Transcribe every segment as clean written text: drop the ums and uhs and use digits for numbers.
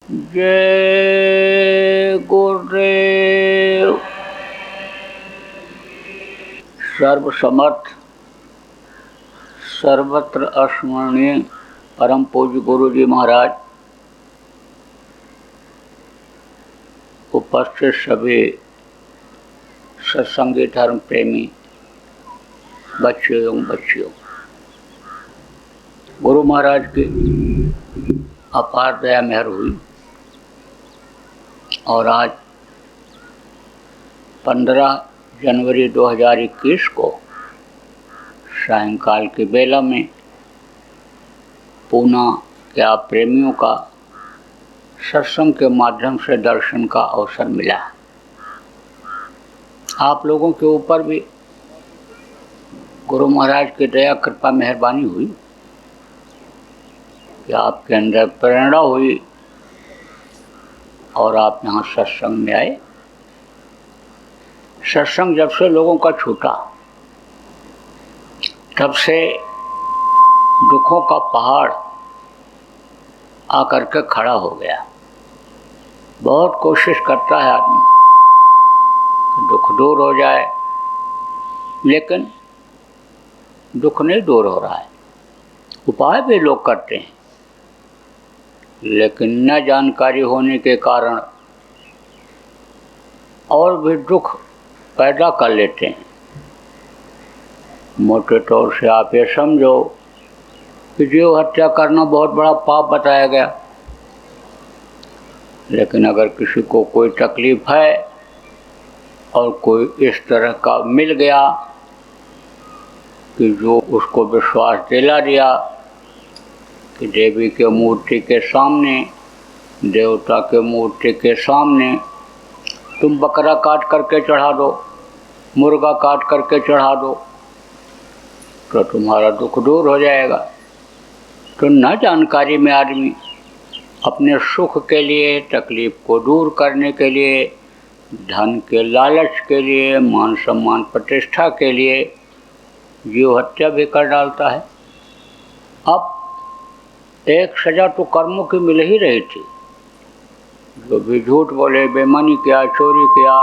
जय गुरुदेव। सर्वसमर्थ सर्वत्र अस्मरणीय परम पूज्य गुरु जी महाराज, उपस्थित सभी सत्संगी धर्म प्रेमी बच्चों एवं बच्चियों, गुरु महाराज की अपार दया मेहर हुई और आज 15 जनवरी 2021 को सायंकाल की बेला में पूना के आप प्रेमियों का सत्संग के माध्यम से दर्शन का अवसर मिला। आप लोगों के ऊपर भी गुरु महाराज की दया कृपा मेहरबानी हुई कि आपके अंदर प्रेरणा हुई और आप यहाँ सत्संग में आए। सत्संग जब से लोगों का छूटा तब से दुखों का पहाड़ आकर के खड़ा हो गया। बहुत कोशिश करता है आदमी कि दुख दूर हो जाए, लेकिन दुख नहीं दूर हो रहा है। उपाय भी लोग करते हैं, लेकिन न जानकारी होने के कारण और भी दुख पैदा कर लेते हैं। मोटे तौर से आप ये समझो कि जीव हत्या करना बहुत बड़ा पाप बताया गया, लेकिन अगर किसी को कोई तकलीफ है और कोई इस तरह का मिल गया कि जो उसको विश्वास दिला दिया कि देवी के मूर्ति के सामने, देवता के मूर्ति के सामने तुम बकरा काट करके चढ़ा दो, मुर्गा काट करके चढ़ा दो, तो तुम्हारा दुख दूर हो जाएगा। तो न जानकारी में आदमी अपने सुख के लिए, तकलीफ को दूर करने के लिए, धन के लालच के लिए, मान सम्मान प्रतिष्ठा के लिए जीव हत्या भी कर डालता है। अब एक सजा तो कर्मों की मिल ही रही थी। जो भी झूठ बोले, बेईमानी किया, चोरी किया,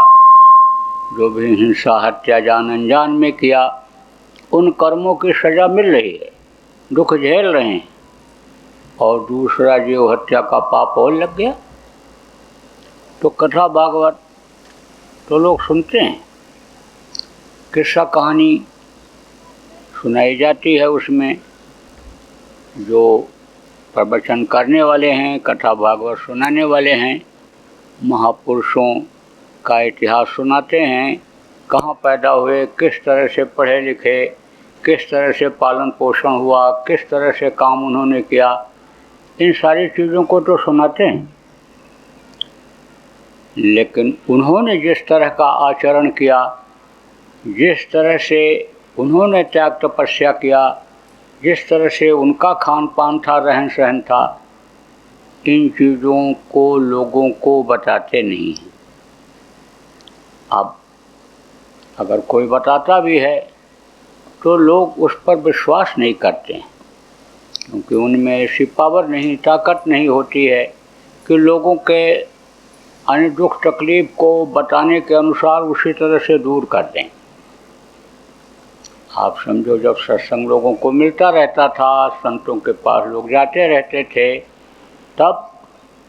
जो भी हिंसा हत्या जान अनजान में किया, उन कर्मों की सजा मिल रही है, दुख झेल रहे हैं। और दूसरा जीव हत्या का पाप और लग गया। तो कथा भागवत तो लोग सुनते हैं, किस्सा कहानी सुनाई जाती है। उसमें जो प्रवचन करने वाले हैं, कथा भागवत सुनाने वाले हैं, महापुरुषों का इतिहास सुनाते हैं। कहाँ पैदा हुए, किस तरह से पढ़े लिखे, किस तरह से पालन पोषण हुआ, किस तरह से काम उन्होंने किया, इन सारी चीज़ों को तो सुनाते हैं। लेकिन उन्होंने जिस तरह का आचरण किया, जिस तरह से उन्होंने त्याग तपस्या किया, जिस तरह से उनका खान पान था, रहन सहन था, इन चीज़ों को लोगों को बताते नहीं हैं। अब अगर कोई बताता भी है तो लोग उस पर विश्वास नहीं करते हैं, क्योंकि उनमें ऐसी पावर नहीं, ताकत नहीं होती है कि लोगों के अन्य दुख तकलीफ को बताने के अनुसार उसी तरह से दूर कर दें। आप समझो, जब सत्संग लोगों को मिलता रहता था, संतों के पास लोग जाते रहते थे, तब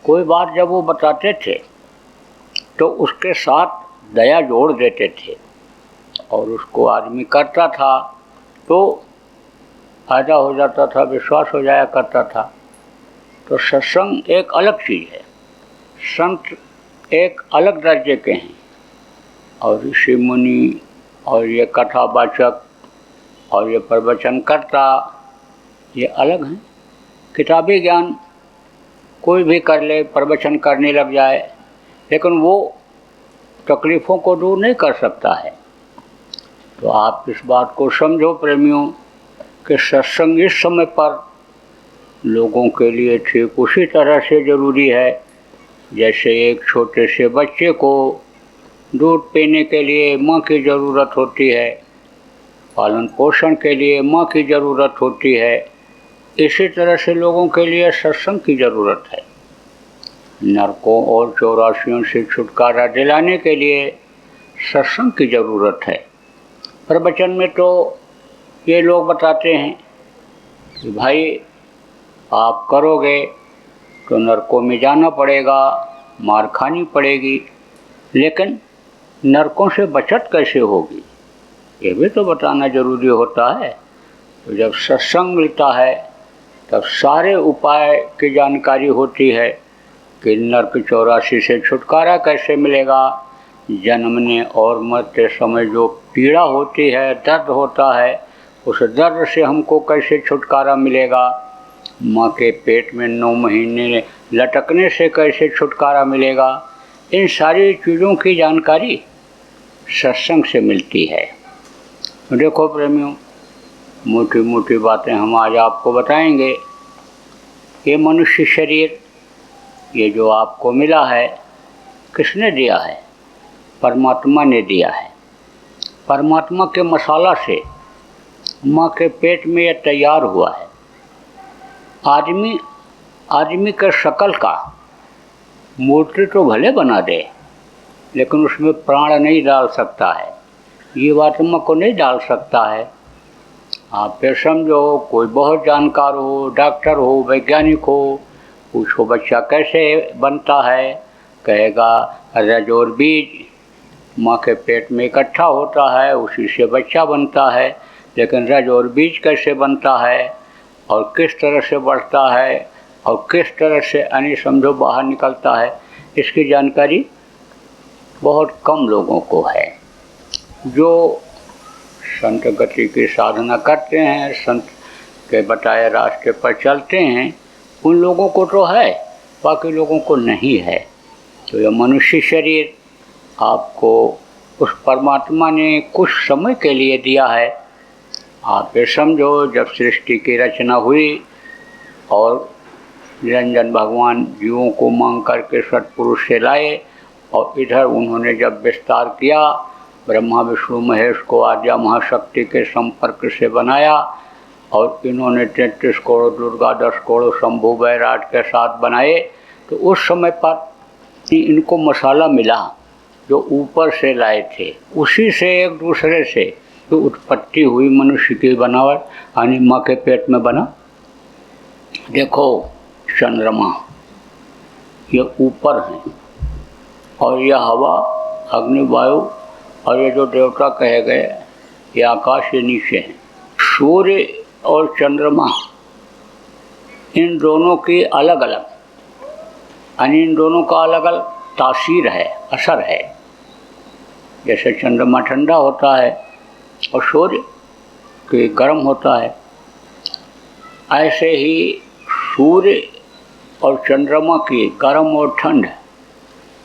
कोई बात जब वो बताते थे तो उसके साथ दया जोड़ देते थे और उसको आदमी करता था तो फायदा हो जाता था, विश्वास हो जाया करता था। तो सत्संग एक अलग चीज़ है, संत एक अलग दर्जे के हैं, और ऋषि मुनि और ये कथावाचक और ये प्रवचनकर्ता ये अलग हैं। किताबी ज्ञान कोई भी कर ले, प्रवचन करने लग जाए, लेकिन वो तकलीफ़ों को दूर नहीं कर सकता है। तो आप इस बात को समझो प्रेमियों कि सत्संग इस समय पर लोगों के लिए ठीक उसी तरह से ज़रूरी है जैसे एक छोटे से बच्चे को दूध पीने के लिए माँ की ज़रूरत होती है, पालन पोषण के लिए माँ की ज़रूरत होती है। इसी तरह से लोगों के लिए सत्संग की ज़रूरत है। नरकों और 84 से छुटकारा दिलाने के लिए सत्संग की ज़रूरत है। प्रवचन में तो ये लोग बताते हैं कि भाई आप करोगे तो नरकों में जाना पड़ेगा, मार खानी पड़ेगी, लेकिन नरकों से बचत कैसे होगी ये भी तो बताना ज़रूरी होता है। तो जब सत्संग मिलता है तब सारे उपाय की जानकारी होती है कि नरक 84 से छुटकारा कैसे मिलेगा, जन्मने और मरते समय जो पीड़ा होती है, दर्द होता है, उस दर्द से हमको कैसे छुटकारा मिलेगा, माँ के पेट में 9 महीने लटकने से कैसे छुटकारा मिलेगा, इन सारी चीज़ों की जानकारी सत्संग से मिलती है। देखो प्रेमियों, मोटी मोटी बातें हम आज आपको बताएंगे। ये मनुष्य शरीर, ये जो आपको मिला है, किसने दिया है? परमात्मा ने दिया है। परमात्मा के मसाला से माँ के पेट में यह तैयार हुआ है। आदमी के शकल का मूर्ति तो भले बना दे, लेकिन उसमें प्राण नहीं डाल सकता है, जीवात्मा को नहीं डाल सकता है। आप फिर समझो, कोई बहुत जानकार हो, डॉक्टर हो, वैज्ञानिक हो, पूछो बच्चा कैसे बनता है, कहेगा रज और बीज माँ के पेट में इकट्ठा होता है, उसी से बच्चा बनता है। लेकिन रज और बीज कैसे बनता है और किस तरह से बढ़ता है और किस तरह से यानी समझो बाहर निकलता है, इसकी जानकारी बहुत कम लोगों को है। जो संत गति की साधना करते हैं, संत के बताए रास्ते पर चलते हैं, उन लोगों को तो है, बाकी लोगों को नहीं है। तो यह मनुष्य शरीर आपको उस परमात्मा ने कुछ समय के लिए दिया है। आप ये समझो, जब सृष्टि की रचना हुई और निरंजन भगवान जीवों को मांग करके सत्पुरुष से लाए और इधर उन्होंने जब विस्तार किया, ब्रह्मा विष्णु महेश को आद्या महाशक्ति के संपर्क से बनाया और इन्होंने 33 करोड़ दुर्गा, 10 करोड़ शंभु बैराट के साथ बनाए। तो उस समय पर इनको मसाला मिला जो ऊपर से लाए थे, उसी से एक दूसरे से तो उत्पत्ति हुई मनुष्य की बनावट, यानी माँ के पेट में बना। देखो चंद्रमा ये ऊपर है और यह हवा, अग्नि, वायु और ये जो देवता कहे गए ये आकाश के नीचे हैं। सूर्य और चंद्रमा इन दोनों की अलग अलग, यानी इन दोनों का अलग अलग तासीर है, असर है। जैसे चंद्रमा ठंडा होता है और सूर्य के गर्म होता है, ऐसे ही सूर्य और चंद्रमा की गर्म और ठंड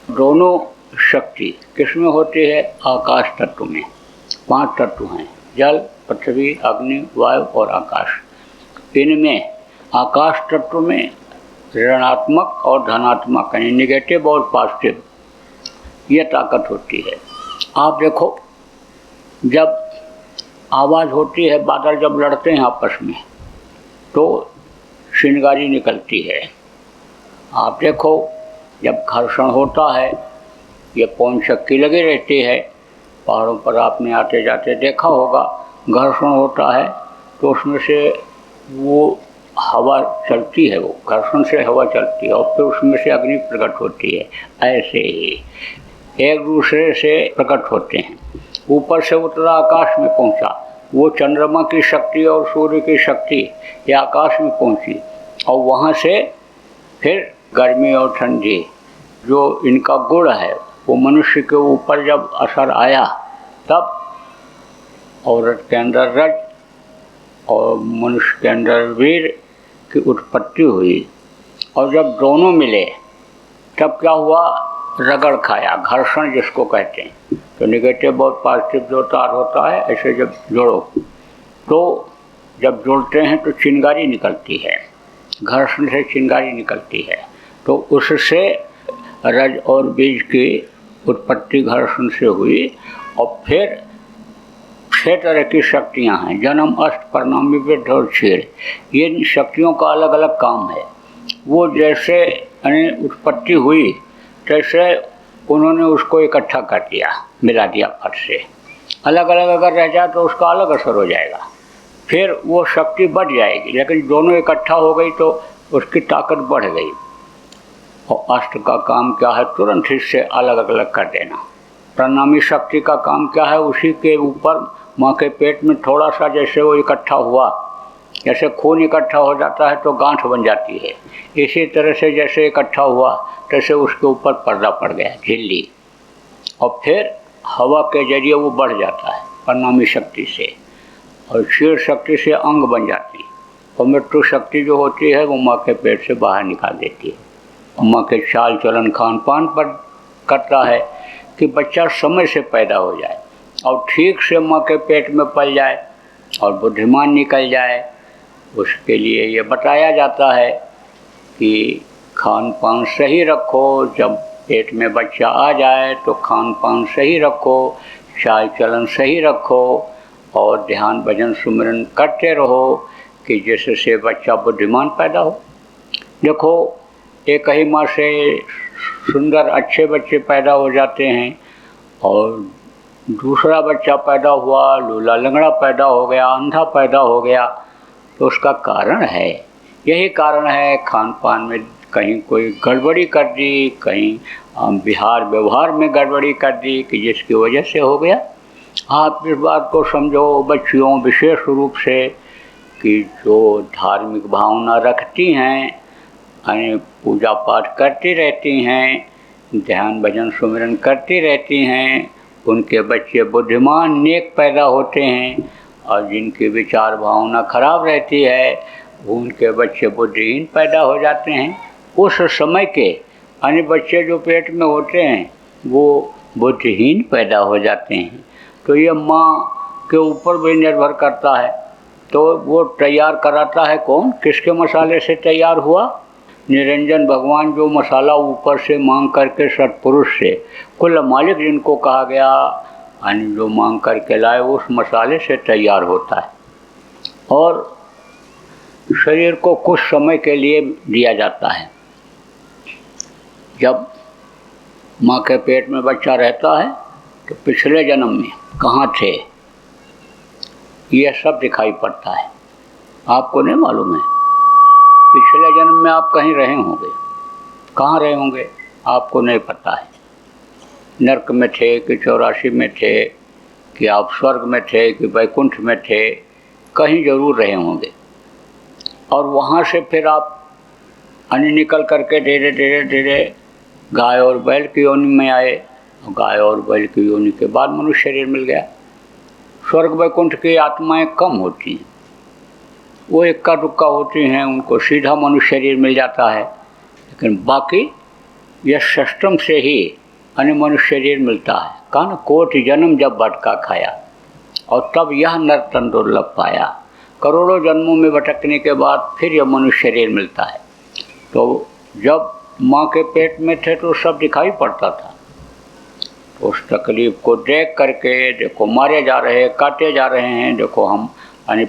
दोनों शक्ति किसमें होती है? आकाश तत्व में। 5 तत्व हैं, जल, पृथ्वी, अग्नि, वायु और आकाश। इनमें आकाश तत्व में ऋणात्मक और धनात्मक यानी निगेटिव और पॉजिटिव ये ताकत होती है। आप देखो, जब आवाज़ होती है, बादल जब लड़ते हैं आपस में तो चिंगारी निकलती है। आप देखो, जब घर्षण होता है, ये पौन चक्की लगी रहती है, पहाड़ों पर आपने आते जाते देखा होगा, घर्षण होता है तो उसमें से वो हवा चलती है, वो घर्षण से हवा चलती है और फिर उसमें से अग्नि प्रकट होती है। ऐसे ही एक दूसरे से प्रकट होते हैं। ऊपर से उतरा, आकाश में पहुंचा, वो चंद्रमा की शक्ति और सूर्य की शक्ति ये आकाश में पहुंची और वहाँ से फिर गर्मी और ठंडी जो इनका गुण है वो मनुष्य के ऊपर जब असर आया, तब औरत के अंदर रज और मनुष्य के अंदर वीर की उत्पत्ति हुई। और जब दोनों मिले तब क्या हुआ? रगड़ खाया, घर्षण जिसको कहते हैं। तो निगेटिव और पॉजिटिव जो तार होता है, ऐसे जब जोड़ो तो जब जोड़ते हैं तो चिंगारी निकलती है, घर्षण से चिंगारी निकलती है। तो उससे रज और बीज की उत्पत्ति घर्षण से हुई और फिर 6 तरह की शक्तियाँ हैं, जन्म, अष्ट, परिणामी, वृद्धि और क्षीण। ये शक्तियों का अलग अलग काम है। वो जैसे यानी उत्पत्ति हुई तैसे उन्होंने उसको इकट्ठा कर दिया, मिला दिया फट से। अलग अलग अगर रह जाए तो उसका अलग असर हो जाएगा, फिर वो शक्ति बढ़ जाएगी। लेकिन दोनों इकट्ठा हो गई तो उसकी ताकत बढ़ गई। और अस्त्र का काम क्या है? तुरंत इससे अलग अलग कर देना। प्रणामी शक्ति का काम क्या है? उसी के ऊपर माँ के पेट में थोड़ा सा जैसे वो इकट्ठा हुआ, जैसे खून इकट्ठा हो जाता है तो गांठ बन जाती है, इसी तरह से जैसे इकट्ठा हुआ तैसे उसके ऊपर पर्दा पड़ गया, झिल्ली, और फिर हवा के जरिए वो बढ़ जाता है प्रणामी शक्ति से, और क्षीर शक्ति से अंग बन जाती है। और मृत्यु शक्ति जो होती है वो माँ के पेट से बाहर निकाल देती है। माँ के चाल चलन खान पान पर करता है कि बच्चा समय से पैदा हो जाए और ठीक से माँ के पेट में पल जाए और बुद्धिमान निकल जाए। उसके लिए ये बताया जाता है कि खान पान सही रखो, जब पेट में बच्चा आ जाए तो खान पान सही रखो, चाल चलन सही रखो और ध्यान भजन सुमिरन करते रहो कि जिससे बच्चा बुद्धिमान पैदा हो। देखो, एक ही माँ से सुंदर अच्छे बच्चे पैदा हो जाते हैं और दूसरा बच्चा पैदा हुआ, लूला लंगड़ा पैदा हो गया, अंधा पैदा हो गया, तो उसका कारण है, यही कारण है खान पान में कहीं कोई गड़बड़ी कर दी, कहीं बिहार व्यवहार में गड़बड़ी कर दी कि जिसकी वजह से हो गया। आप इस बात को समझो बच्चियों, विशेष रूप से कि जो धार्मिक भावना रखती हैं, यानी पूजा पाठ करती रहती हैं, ध्यान भजन सुमिरन करती रहती हैं, उनके बच्चे बुद्धिमान नेक पैदा होते हैं। और जिनकी विचार भावना खराब रहती है उनके बच्चे बुद्धिहीन पैदा हो जाते हैं। उस समय के यानी बच्चे जो पेट में होते हैं वो बुद्धिहीन पैदा हो जाते हैं। तो ये माँ के ऊपर भी निर्भर करता है। तो वो तैयार कराता है कौन? किसके मसाले से तैयार हुआ? निरंजन भगवान जो मसाला ऊपर से मांग करके सत्पुरुष से, कुल मालिक जिनको कहा गया, यानी जो मांग करके लाए उस मसाले से तैयार होता है। और शरीर को कुछ समय के लिए दिया जाता है। जब माँ के पेट में बच्चा रहता है तो पिछले जन्म में कहाँ थे ये सब दिखाई पड़ता है। आपको नहीं मालूम है पिछले जन्म में आप कहीं रहे होंगे, कहाँ रहे होंगे आपको नहीं पता है। नरक में थे कि 84 में थे कि आप स्वर्ग में थे कि वैकुंठ में थे, कहीं जरूर रहे होंगे। और वहाँ से फिर आप निकल करके धीरे धीरे धीरे गाय और बैल की योनि में आए। गाय और बैल की योनि के बाद मनुष्य शरीर मिल गया। स्वर्ग वैकुंठ की आत्माएं कम होती हैं, वो इक्का दुक्का होती हैं, उनको सीधा मनुष्य शरीर मिल जाता है। लेकिन बाकी यह सिस्टम से ही मनुष्य शरीर मिलता है। कहा न, कोटि जन्म जब भटका खाया और तब यह नर तन दुर्लभ पाया। करोड़ों जन्मों में भटकने के बाद फिर यह मनुष्य शरीर मिलता है। तो जब माँ के पेट में थे तो सब दिखाई पड़ता था। तो उस तकलीफ को देख करके देखो मारे जा रहे, काटे जा रहे हैं, देखो हम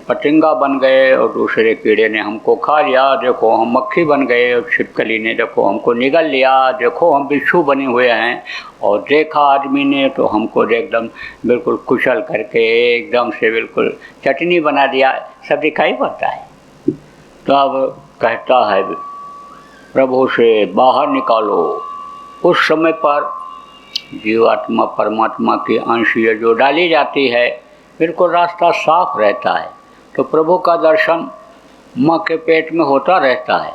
पतंगा बन गए और दूसरे कीड़े ने हमको खा लिया, देखो हम मक्खी बन गए और छिपकली ने देखो हमको निगल लिया, देखो हम बिच्छू बने हुए हैं। और देखा आदमी ने तो हमको एकदम बिल्कुल कुचल करके एकदम से बिल्कुल चटनी बना दिया, सब दिखाई पड़ता है। तो अब कहता है प्रभु से बाहर निकालो। उस समय पर जीवात्मा परमात्मा की अंश ये जो डाली जाती है, बिल्कुल रास्ता साफ रहता है। तो प्रभु का दर्शन माँ के पेट में होता रहता है।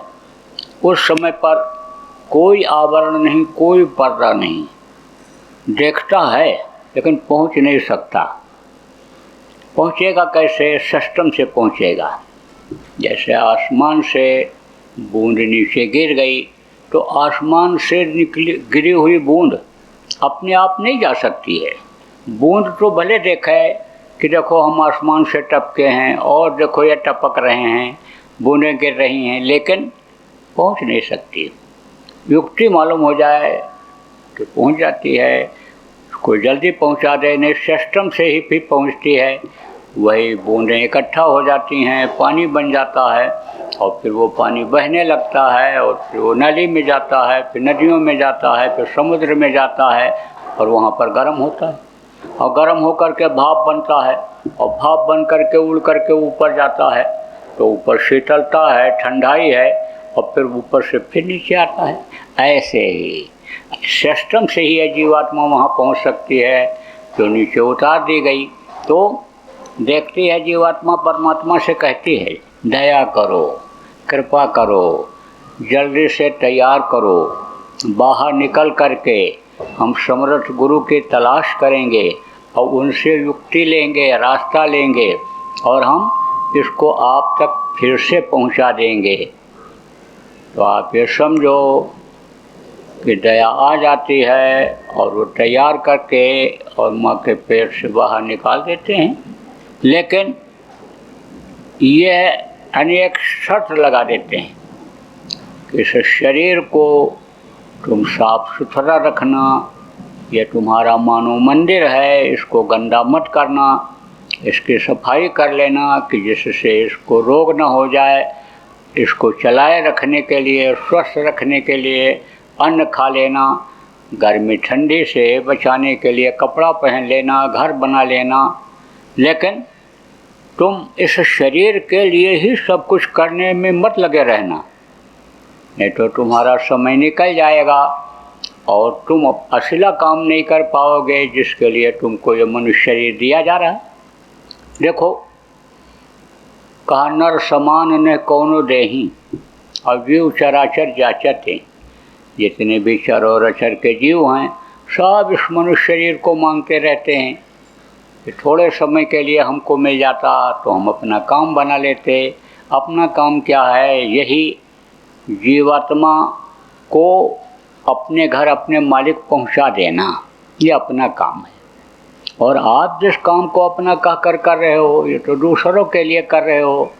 उस समय पर कोई आवरण नहीं, कोई पर्दा नहीं, देखता है लेकिन पहुँच नहीं सकता। पहुँचेगा कैसे? सिस्टम से पहुँचेगा। जैसे आसमान से बूंद नीचे गिर गई तो आसमान से गिरी हुई बूंद अपने आप नहीं जा सकती है। बूंद तो भले देखे कि देखो हम आसमान से टपके हैं और देखो ये टपक रहे हैं, बूंदें गिर रही हैं, लेकिन पहुंच नहीं सकती। युक्ति मालूम हो जाए कि पहुंच जाती है, कोई जल्दी पहुंचा दे, नहीं सिस्टम से ही फिर पहुंचती है। वही बूंदें इकट्ठा हो जाती हैं, पानी बन जाता है और फिर वो पानी बहने लगता है और फिर वो नली में जाता है, फिर नदियों में जाता है, फिर समुद्र में जाता है और वहाँ पर गर्म होता है और गर्म होकर के भाप बनता है और भाप बन करके उड़ करके ऊपर जाता है तो ऊपर शीतलता है, ठंडाई है और फिर ऊपर से फिर नीचे आता है। ऐसे ही सिस्टम से ही जीवात्मा वहाँ पहुँच सकती है जो नीचे उतार दी गई। तो देखती है जीवात्मा, परमात्मा से कहती है दया करो, कृपा करो, जल्दी से तैयार करो, बाहर निकल करके हम समर्थ गुरु की तलाश करेंगे और उनसे युक्ति लेंगे, रास्ता लेंगे और हम इसको आप तक फिर से पहुंचा देंगे। तो आप ये समझो कि दया आ जाती है और वो तैयार करके और माँ के पेट से बाहर निकाल देते हैं। लेकिन ये अनेक शर्त लगा देते हैं कि इस शरीर को तुम साफ सुथरा रखना, ये तुम्हारा मानो मंदिर है, इसको गंदा मत करना, इसकी सफाई कर लेना कि जिससे इसको रोग ना हो जाए। इसको चलाए रखने के लिए, स्वस्थ रखने के लिए अन्न खा लेना, गर्मी ठंडी से बचाने के लिए कपड़ा पहन लेना, घर बना लेना। लेकिन तुम इस शरीर के लिए ही सब कुछ करने में मत लगे रहना, नहीं तो तुम्हारा समय निकल जाएगा और तुम असला काम नहीं कर पाओगे जिसके लिए तुमको ये मनुष्य शरीर दिया जा रहा है। देखो, कहा नर समान न कौनो देही और जीव चराचर जाचते। जितने भी चर और अचर के जीव हैं सब इस मनुष्य शरीर को मांगते रहते हैं कि थोड़े समय के लिए हमको मिल जाता तो हम अपना काम बना लेते। अपना काम क्या है? यही जीवात्मा को अपने घर अपने मालिक पहुंचा देना, ये अपना काम है। और आप जिस काम को अपना कहकर कर रहे हो ये तो दूसरों के लिए कर रहे हो।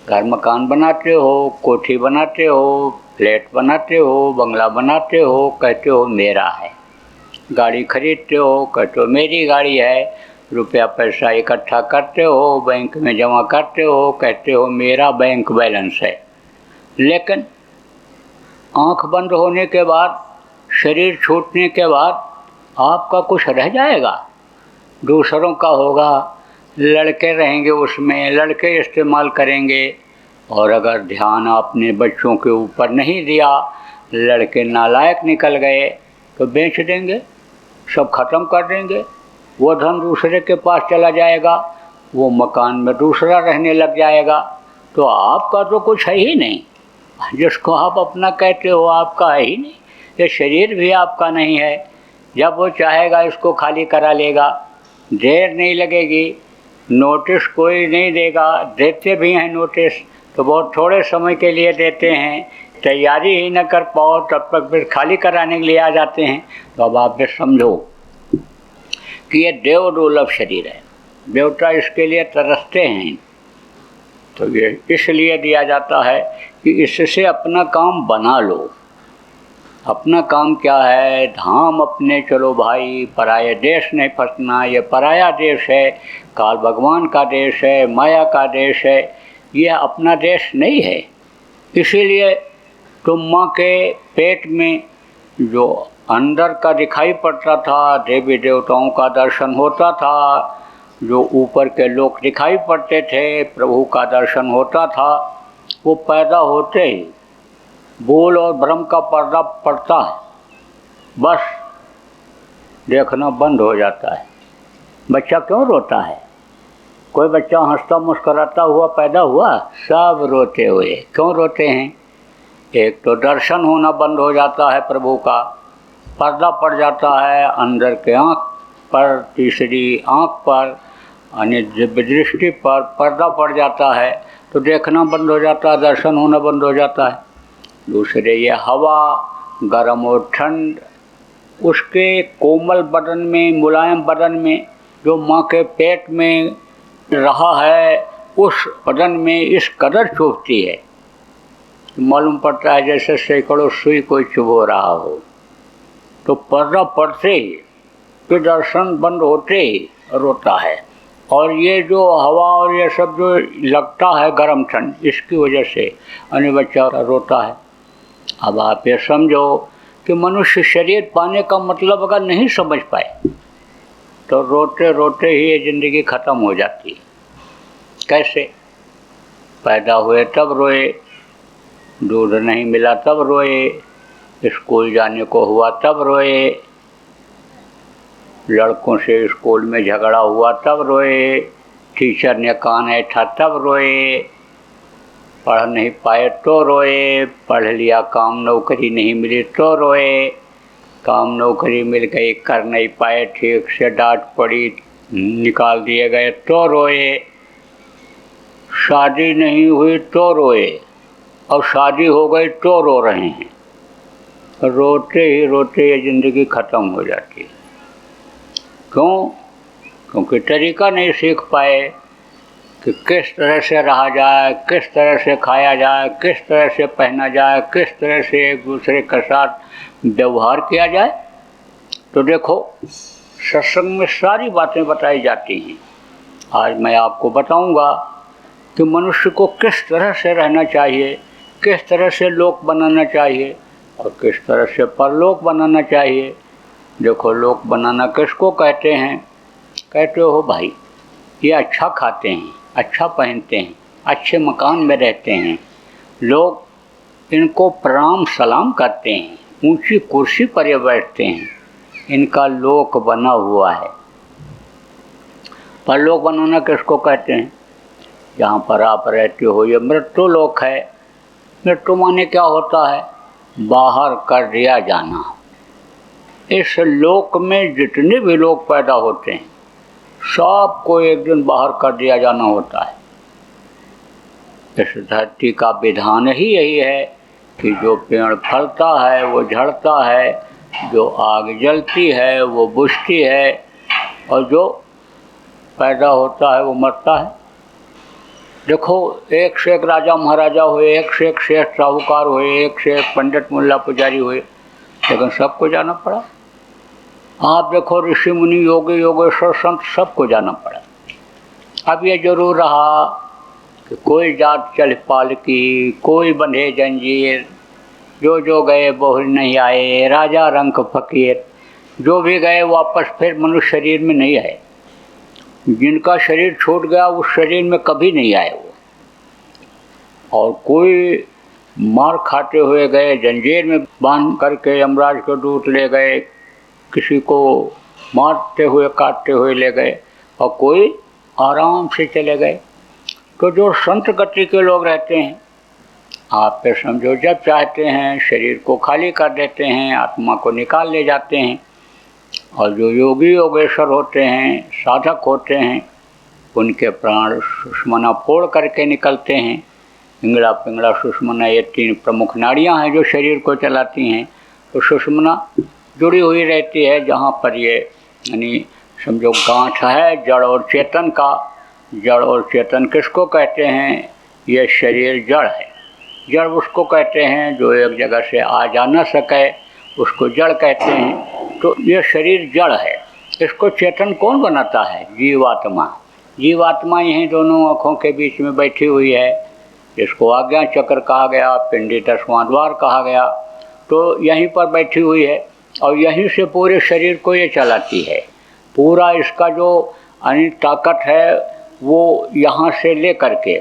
घर मकान बनाते हो, कोठी बनाते हो, फ्लैट बनाते हो, बंगला बनाते हो, कहते हो मेरा है। गाड़ी खरीदते हो, कहते हो मेरी गाड़ी है। रुपया पैसा इकट्ठा करते हो, बैंक में जमा करते हो, कहते हो मेरा बैंक बैलेंस है। लेकिन आँख बंद होने के बाद, शरीर छूटने के बाद आपका कुछ रह जाएगा? दूसरों का होगा, लड़के रहेंगे उसमें, लड़के इस्तेमाल करेंगे। और अगर ध्यान आपने बच्चों के ऊपर नहीं दिया, लड़के नालायक निकल गए तो बेच देंगे, सब खत्म कर देंगे। वो धन दूसरे के पास चला जाएगा, वो मकान में दूसरा रहने लग जाएगा। तो आपका तो कुछ है ही नहीं, जिसको आप अपना कहते हो आपका है ही नहीं। ये शरीर भी आपका नहीं है। जब वो चाहेगा इसको खाली करा लेगा, देर नहीं लगेगी। नोटिस कोई नहीं देगा, देते भी हैं नोटिस तो बहुत थोड़े समय के लिए देते हैं। तैयारी ही न कर पाओ तब तक फिर खाली कराने के लिए आ जाते हैं। तो अब आप ये समझो कि ये देव दुर्लभ शरीर है, देवता इसके लिए तरसते हैं। तो ये इसलिए दिया जाता है कि इससे अपना काम बना लो। अपना काम क्या है? धाम अपने चलो भाई, पराये देश नहीं फंसना। ये पराया देश है, काल भगवान का देश है, माया का देश है, ये अपना देश नहीं है। इसीलिए तुम माँ के पेट में जो अंदर का दिखाई पड़ता था, देवी देवताओं का दर्शन होता था, जो ऊपर के लोग दिखाई पड़ते थे, प्रभु का दर्शन होता था, वो पैदा होते ही भूल और भ्रम का पर्दा पड़ता है, बस देखना बंद हो जाता है। बच्चा क्यों रोता है? कोई बच्चा हंसता मुस्कुराता हुआ पैदा हुआ? सब रोते हुए। क्यों रोते हैं? एक तो दर्शन होना बंद हो जाता है, प्रभु का पर्दा पड़ जाता है अंदर के आँख पर, तीसरी आँख पर, यानी दिव्य दृष्टि पर पर्दा पड़ जाता है तो देखना बंद हो जाता है, दर्शन होना बंद हो जाता है। दूसरे ये हवा, गर्म और ठंड, उसके कोमल बदन में, मुलायम बदन में जो माँ के पेट में रहा है, उस बदन में इस कदर चुभती है, मालूम पड़ता है जैसे सैकड़ों सुई कोई चुभो रहा हो। तो पर्दा पड़ते ही, फिर दर्शन बंद होते ही रोता है। और ये जो हवा और ये सब जो लगता है गर्म ठंड, इसकी वजह से अन्य बच्चा रोता है। अब आप ये समझो कि मनुष्य शरीर पाने का मतलब अगर नहीं समझ पाए तो रोते रोते ही ये ज़िंदगी ख़त्म हो जाती है। कैसे? पैदा हुए तब रोए, दूध नहीं मिला तब रोए, स्कूल जाने को हुआ तब रोए, लड़कों से स्कूल में झगड़ा हुआ तब रोए, टीचर ने कान ऐठा तब रोए, पढ़ नहीं पाए तो रोए, पढ़ लिया काम नौकरी नहीं मिली तो रोए, काम नौकरी मिल गई कर नहीं पाए ठीक से, डांट पड़ी निकाल दिए गए तो रोए, शादी नहीं हुई तो रोए, और शादी हो गई तो रो रहे हैं। रोते ही रोते ये ज़िंदगी ख़त्म हो जाती है। क्यों? क्योंकि तरीका नहीं सीख पाए कि किस तरह से रहा जाए, किस तरह से खाया जाए, किस तरह से पहना जाए, किस तरह से एक दूसरे के साथ व्यवहार किया जाए। तो देखो, सत्संग में सारी बातें बताई जाती हैं। आज मैं आपको बताऊंगा कि मनुष्य को किस तरह से रहना चाहिए, किस तरह से लोक बनाना चाहिए और किस तरह से परलोक बनाना चाहिए। देखो, लोक बनाना किसको कहते हैं? कहते हो भाई, ये अच्छा खाते हैं, अच्छा पहनते हैं, अच्छे मकान में रहते हैं, लोग इनको प्रणाम सलाम करते हैं, ऊंची कुर्सी पर ये बैठते हैं, इनका लोक बना हुआ है। परलोक बनाना किसको कहते हैं? जहाँ पर आप रहते हो ये मृत्यु लोक है। मृत्यु माने क्या होता है? बाहर कर दिया जाना। इस लोक में जितने भी लोग पैदा होते हैं सबको एक दिन बाहर कर दिया जाना होता है। इस धरती का विधान ही यही है कि जो पेड़ फलता है वो झड़ता है, जो आग जलती है वो बुझती है, और जो पैदा होता है वो मरता है। देखो, एक से एक राजा महाराजा हुए, एक से एक शेठ साहूकार हुए, एक से एक पंडित मुल्ला पुजारी हुए, लेकिन सबको जाना पड़ा। आप देखो, ऋषि मुनि योगी योगेश्वर संत सबको जाना पड़ा। अब ये जरूर रहा कि कोई जात चल पालकी, कोई बंधे जंजीर, जो जो गए बहुर नहीं आए, राजा रंक फकीर। जो भी गए वापस फिर मनुष्य शरीर में नहीं आए। जिनका शरीर छूट गया उस शरीर में कभी नहीं आए वो। और कोई मार खाते हुए गए, जंजीर में बांध करके यमराज को दूत ले गए, किसी को मारते हुए काटते हुए ले गए, और कोई आराम से चले गए। तो जो संत गति के लोग रहते हैं, आप पे समझो जब चाहते हैं शरीर को खाली कर देते हैं, आत्मा को निकाल ले जाते हैं। और जो योगी योगेश्वर होते हैं, साधक होते हैं, उनके प्राण सुषमना फोड़ करके निकलते हैं। इंगड़ा पिंगड़ा सुषमना, ये तीन प्रमुख नाड़ियाँ हैं जो शरीर को चलाती हैं। तो सुषमना जुड़ी हुई रहती है जहाँ पर ये यानी समझो गांठ है जड़ और चेतन का। जड़ और चेतन किसको कहते हैं? ये शरीर जड़ है। जड़ उसको कहते हैं जो एक जगह से आ जा न सके, उसको जड़ कहते हैं। तो ये शरीर जड़ है, इसको चेतन कौन बनाता है? जीवात्मा। जीवात्मा यहीं दोनों आँखों के बीच में बैठी हुई है, जिसको आज्ञा चक्र कहा गया, पिंडी 10वां द्वार कहा गया। तो यहीं पर बैठी हुई है और यहीं से पूरे शरीर को ये चलाती है। पूरा इसका जो ताकत है वो यहाँ से ले करके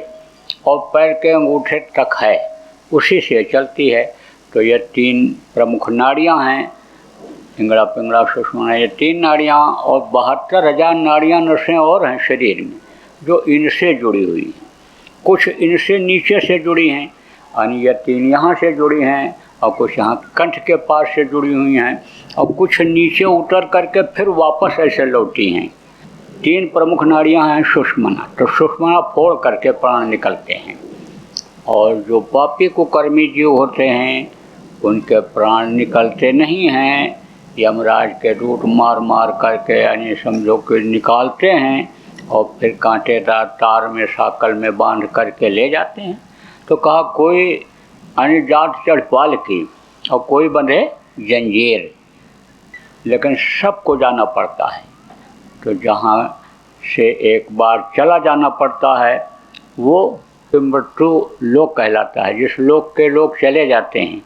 और पैर के अंगूठे तक है, उसी से चलती है। तो ये तीन प्रमुख नाड़ियाँ हैं, इंगड़ा पिंगड़ा सुषुम्ना, ये तीन नाड़ियाँ और 72,000 नाड़ियाँ नसें और हैं शरीर में जो इनसे जुड़ी हुई हैं। कुछ इनसे नीचे से जुड़ी हैं, यानी ये तीन यहाँ से जुड़ी हैं, और कुछ यहाँ कंठ के पास से जुड़ी हुई हैं, और कुछ नीचे उतर करके फिर वापस ऐसे लौटी हैं। तीन प्रमुख नाड़ियाँ हैं सुषुम्ना। तो सुषुम्ना फोड़ करके प्राण निकलते हैं। और जो पापी कुकर्मी जीव होते हैं उनके प्राण निकलते नहीं हैं, यमराज के दूत मार मार करके यानी समझो कि निकालते हैं और फिर कांटेदार तार में साकल में बांध करके ले जाते हैं। तो कहा कोई यानी जात चढ़ पालकी और कोई बंधे जंजीर, लेकिन सबको जाना पड़ता है। तो जहाँ से एक बार चला जाना पड़ता है, वो मृत्यु लोक कहलाता है। जिस लोक के लोग चले जाते हैं,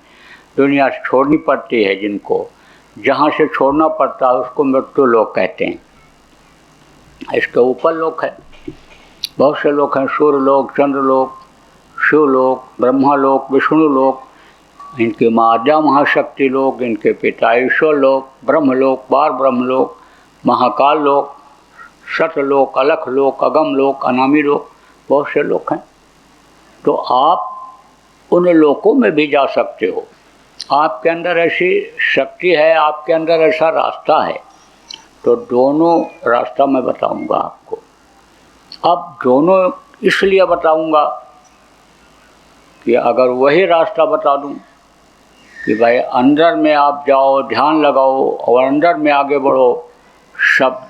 दुनिया छोड़नी पड़ती है, जिनको जहाँ से छोड़ना पड़ता है उसको मृत्यु लोक कहते हैं। इसके ऊपर लोक है, बहुत से लोक हैं, सूर्य लोक, चंद्र लोक, शिवलोक, ब्रह्मालोक, विष्णु लोक, इनकी माता महाशक्ति लोक, इनके पिता ईश्वर लोक, ब्रह्मलोक, बार ब्रह्मलोक, महाकाल लोक, सतलोक, अलख लोक, अगम लोक, अनामी लोक, बहुत से लोक हैं। तो आप उन लोकों में भी जा सकते हो। आपके अंदर ऐसी शक्ति है, आपके अंदर ऐसा रास्ता है। तो दोनों रास्ता मैं बताऊंगा आपको। अब दोनों इसलिए बताऊंगा कि अगर वही रास्ता बता दूं कि भाई अंदर में आप जाओ, ध्यान लगाओ और अंदर में आगे बढ़ो, शब्द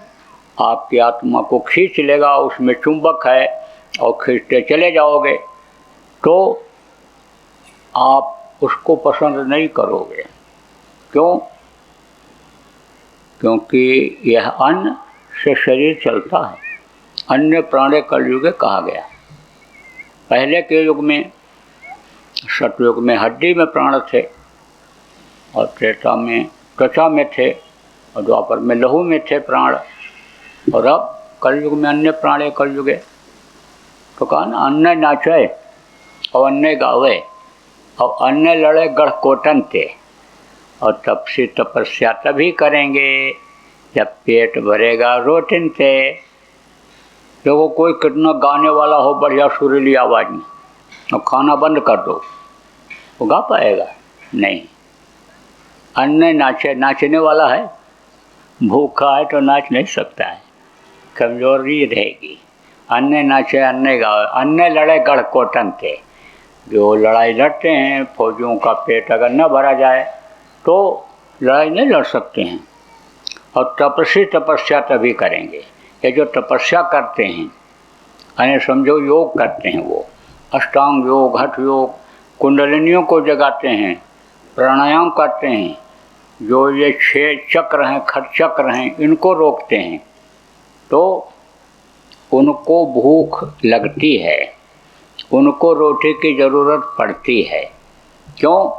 आपकी आत्मा को खींच लेगा, उसमें चुंबक है और खींचते चले जाओगे, तो आप उसको पसंद नहीं करोगे। क्यों? क्योंकि यह अन्न से शरीर चलता है। अन्य प्राणे कलयुगे कहा गया। पहले के युग में, सतयुग में हड्डी में प्राण थे, और त्रेता में त्वचा में थे, और द्वापर में लहू में थे प्राण, और अब कलयुग में अन्य प्राणे कलयुगे। तो कहा ना, अन्य नाचे और अन्य गावे और अन्य लड़े गढ़ कोटन थे, और तपसी तपस्या तभी करेंगे जब पेट भरेगा रोटिन से। देखो, कोई कितना गाने वाला हो बढ़िया सुरीली आवाज़ में, और खाना बंद कर दो, वो गा पाएगा? नहीं। अन्य नाचे, नाचने वाला है, भूखा है तो नाच नहीं सकता है, कमजोरी रहेगी। अन्य नाचे, अन्य गावे, अन्य लड़े गढ़ कोटन थे। जो लड़ाई लड़ते हैं, फौजियों का पेट अगर न भरा जाए तो लड़ाई नहीं लड़ सकते हैं। और तपस्वी तपस्या तभी करेंगे। ये जो तपस्या करते हैं, यानी समझो योग करते हैं, वो अष्टांग योग, हठ योग, कुंडलिनियों को जगाते हैं, प्राणायाम करते हैं, जो ये 6 चक्र हैं, खट चक्र हैं, इनको रोकते हैं, तो उनको भूख लगती है, उनको रोटी की ज़रूरत पड़ती है। क्यों?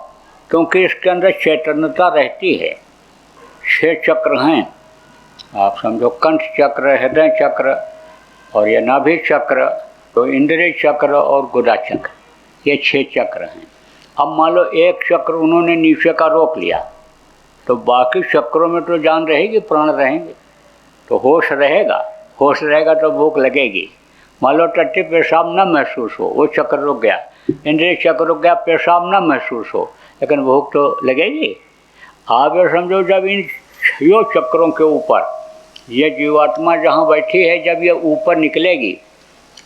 क्योंकि इसके अंदर चैतन्यता रहती है। 6 चक्र हैं, आप समझो, कंठ चक्र, हृदय चक्र, और ये नाभि चक्र, तो इंद्रिय चक्र और गुदा चक्र, ये 6 चक्र हैं। अब मान लो एक चक्र उन्होंने नीचे का रोक लिया, तो बाकी चक्रों में तो जान रहेगी, प्राण रहेंगे, तो होश रहेगा। होश रहेगा तो भूख लगेगी। मान लो टट्टी पेशाब न महसूस हो, वो चक्र रुक गया, इंद्रिय चक्र रुक गया, पेशाब न महसूस हो, लेकिन भूख तो लगेगी। आप ये समझो, जब इन 6 चक्रों के ऊपर ये जीवात्मा जहाँ बैठी है, जब ये ऊपर निकलेगी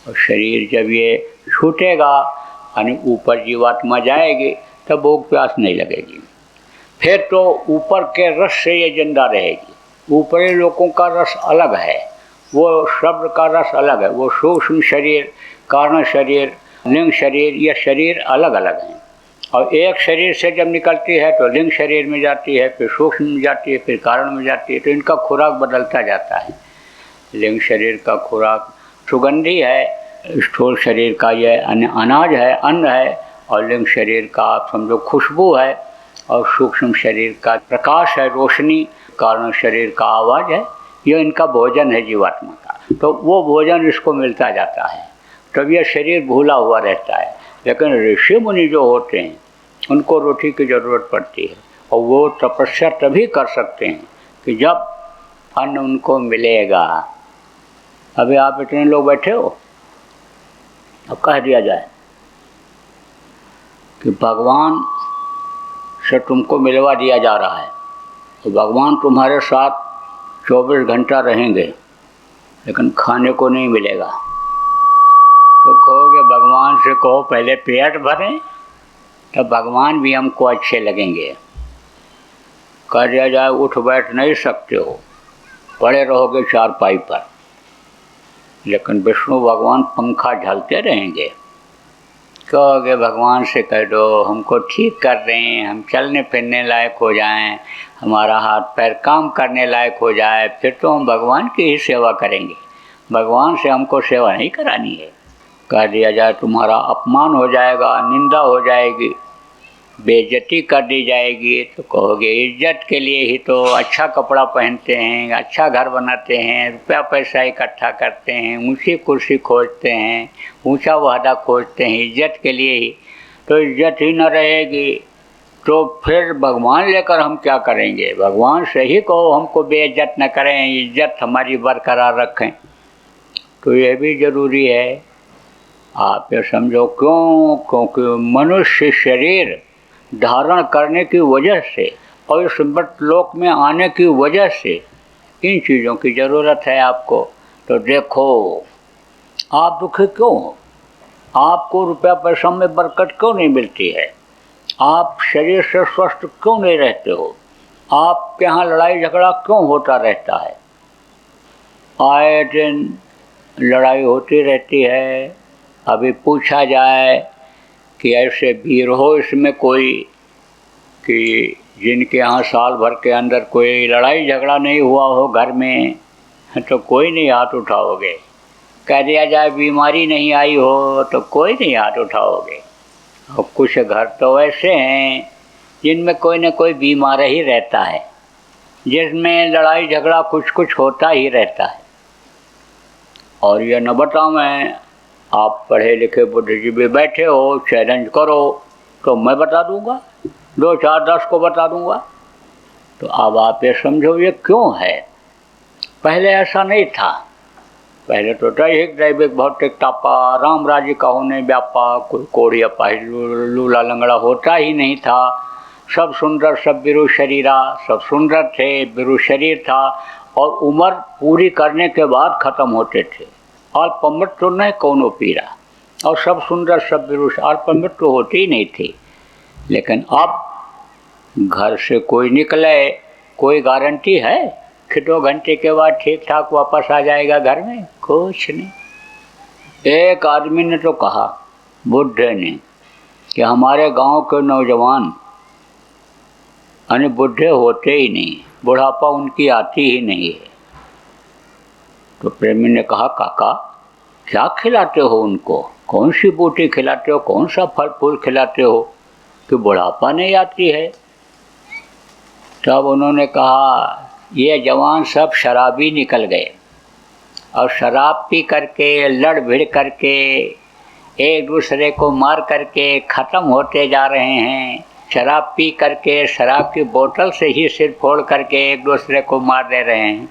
और शरीर जब ये छूटेगा, यानी ऊपर जीवात्मा जाएगी, तब भूख प्यास नहीं लगेगी। फिर तो ऊपर के रस से ये जिंदा रहेगी। ऊपरी लोगों का रस अलग है, वो शब्द का रस अलग है, वो सूक्ष्म शरीर, कारण शरीर, लिंग शरीर, ये शरीर अलग अलग हैं। और एक शरीर से जब निकलती है तो लिंग शरीर में जाती है, फिर सूक्ष्म में जाती है, फिर कारण में जाती है, तो इनका खुराक बदलता जाता है। लिंग शरीर का खुराक सुगंधी है, स्थूल शरीर का ये अनाज है, अन्न है, और लिंग शरीर का आप समझो खुशबू है, और सूक्ष्म शरीर का प्रकाश है, रोशनी, कारण शरीर का आवाज़ है। ये इनका भोजन है जीवात्मा का, तो वो भोजन इसको मिलता जाता है, तब यह शरीर भूला हुआ रहता है। लेकिन ऋषि मुनि जो होते हैं, उनको रोटी की ज़रूरत पड़ती है, और वो तपस्या तभी कर सकते हैं कि जब अन्न उनको मिलेगा। अभी आप इतने लोग बैठे हो, अब कह दिया जाए कि भगवान से तुमको मिलवा दिया जा रहा है, तो भगवान तुम्हारे साथ 24 घंटा रहेंगे, लेकिन खाने को नहीं मिलेगा। तो कहोगे, भगवान से कहो पहले पेट भरें, तब भगवान भी हमको अच्छे लगेंगे। कह दिया जाए उठ बैठ नहीं सकते हो, पड़े रहोगे चारपाई पर, लेकिन विष्णु भगवान पंखा झलते रहेंगे। कहोगे भगवान से कह दो हमको ठीक कर दें, हम चलने फिरने लायक हो जाएं, हमारा हाथ पैर काम करने लायक हो जाए, फिर तो हम भगवान की ही सेवा करेंगे। भगवान से हमको सेवा नहीं करानी है। कह दिया जाए तुम्हारा अपमान हो जाएगा, निंदा हो जाएगी, बेइज्जती कर दी जाएगी, तो कहोगे इज्जत के लिए ही तो अच्छा कपड़ा पहनते हैं, अच्छा घर बनाते हैं, रुपया पैसा इकट्ठा करते हैं, ऊंची कुर्सी खोजते हैं, ऊंचा वादा खोजते हैं, इज्जत के लिए ही। तो इज्जत ही न रहेगी तो फिर भगवान लेकर हम क्या करेंगे? भगवान से ही कहो हमको बेइज्जत न करें, इज्जत हमारी बरकरार रखें। तो ये भी ज़रूरी है। आप ये समझो क्यों? क्योंकि मनुष्य शरीर धारण करने की वजह से और इस लोक में आने की वजह से इन चीज़ों की ज़रूरत है आपको। तो देखो आप दुखी क्यों हो? आपको रुपया पैसा में बरकत क्यों नहीं मिलती है? आप शरीर से स्वस्थ क्यों नहीं रहते हो? आपके यहाँ लड़ाई झगड़ा क्यों होता रहता है? आए दिन लड़ाई होती रहती है। अभी पूछा जाए कि ऐसे वीर हो इसमें कोई कि जिनके यहाँ साल भर के अंदर कोई लड़ाई झगड़ा नहीं हुआ हो घर में, तो कोई नहीं हाथ उठाओगे। कह दिया जाए बीमारी नहीं आई हो तो कोई नहीं हाथ उठाओगे। और कुछ घर तो ऐसे हैं जिनमें कोई न कोई बीमार ही रहता है, जिसमें लड़ाई झगड़ा कुछ कुछ होता ही रहता है। और ये न बताऊँ मैं, आप पढ़े लिखे बुद्धिजीवी बैठे हो, चैलेंज करो तो मैं बता दूंगा, 2 4 10 को बता दूंगा। तो अब आप ये समझो ये क्यों है? पहले ऐसा नहीं था। पहले तो दैहिक दैविक भौतिक तापा, राम राज्य का होने व्यापा, कोई कोड़ी अपाहिज लूला लंगड़ा होता ही नहीं था। सब सुंदर, सब बिरु शरीरा, सब सुंदर थे, बिरु शरीर था और उम्र पूरी करने के बाद ख़त्म होते थे। अल्पमृत्यु नहीं कौनो पीरा, और सब सुंदर सब बिरु, अल्पमृत्यु होती ही नहीं थी। लेकिन अब घर से कोई निकले, कोई गारंटी है कि 2 घंटे के बाद ठीक ठाक वापस आ जाएगा घर में? कुछ नहीं। एक आदमी ने तो कहा, बुद्ध ने, कि हमारे गांव के नौजवान यानी बुढ़े होते ही नहीं, बुढ़ापा उनकी आती ही नहीं है। तो प्रेमी ने कहा, काका क्या खिलाते हो उनको? कौन सी बूटी खिलाते हो? कौन सा फल फूल खिलाते हो कि बुढ़ापा नहीं आती है? तब उन्होंने कहा, ये जवान सब शराबी निकल गए और शराब पी करके, लड़ भिड़ करके, एक दूसरे को मार करके ख़त्म होते जा रहे हैं। शराब पी करके, शराब की बोतल से ही सिर फोड़ करके एक दूसरे को मार दे रहे हैं।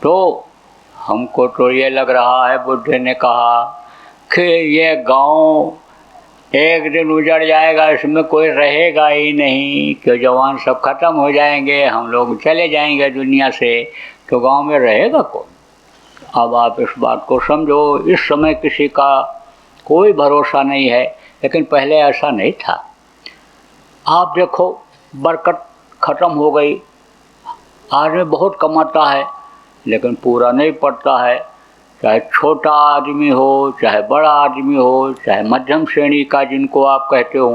तो हमको तो ये लग रहा है, बुद्ध ने कहा, कि ये गांव एक दिन उजड़ जाएगा, इसमें कोई रहेगा ही नहीं, कि जवान सब खत्म हो जाएंगे, हम लोग चले जाएंगे दुनिया से, तो गांव में रहेगा कौन? अब आप इस बात को समझो। इस समय किसी का कोई भरोसा नहीं है, लेकिन पहले ऐसा नहीं था। आप देखो बरकत ख़त्म हो गई। आदमी बहुत कमाता है लेकिन पूरा नहीं पड़ता है, चाहे छोटा आदमी हो, चाहे बड़ा आदमी हो, चाहे मध्यम श्रेणी का जिनको आप कहते हो,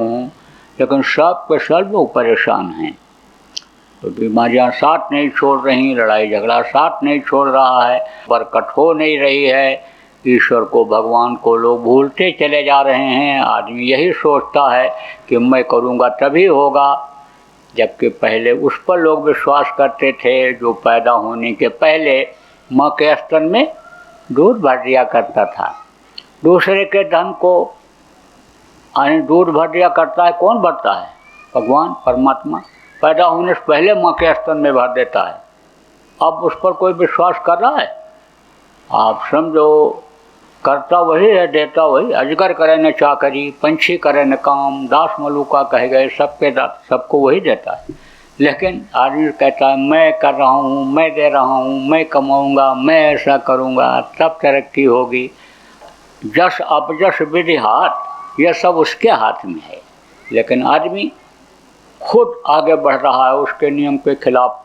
लेकिन सब के सब लोग परेशान हैं। तो बीमारियां साथ नहीं छोड़ रही, लड़ाई झगड़ा साथ नहीं छोड़ रहा है, बरकत हो नहीं रही है, ईश्वर को, भगवान को लोग भूलते चले जा रहे हैं। आदमी यही सोचता है कि मैं करूँगा तभी होगा, जबकि पहले उस पर लोग विश्वास करते थे जो पैदा होने के पहले माँ के स्तन में दूध भर दिया करता था। दूसरे के धन को दूध भर दिया करता है, कौन भरता है? भगवान परमात्मा पैदा होने से पहले माँ के स्तन में भर देता है। अब उस पर कोई विश्वास कर रहा है? आप समझो, करता वही है, देता वही। अजगर करे न चाकरी, पंछी करे न काम, दास मलूका कहे गए, सबके दास, सबको वही देता है। लेकिन आदमी कहता है मैं कर रहा हूँ, मैं दे रहा हूँ, मैं कमाऊँगा, मैं ऐसा करूँगा तब तरक्की होगी। जस अपजस विधि हाथ, यह सब उसके हाथ में है। लेकिन आदमी खुद आगे बढ़ रहा है, उसके नियम के खिलाफ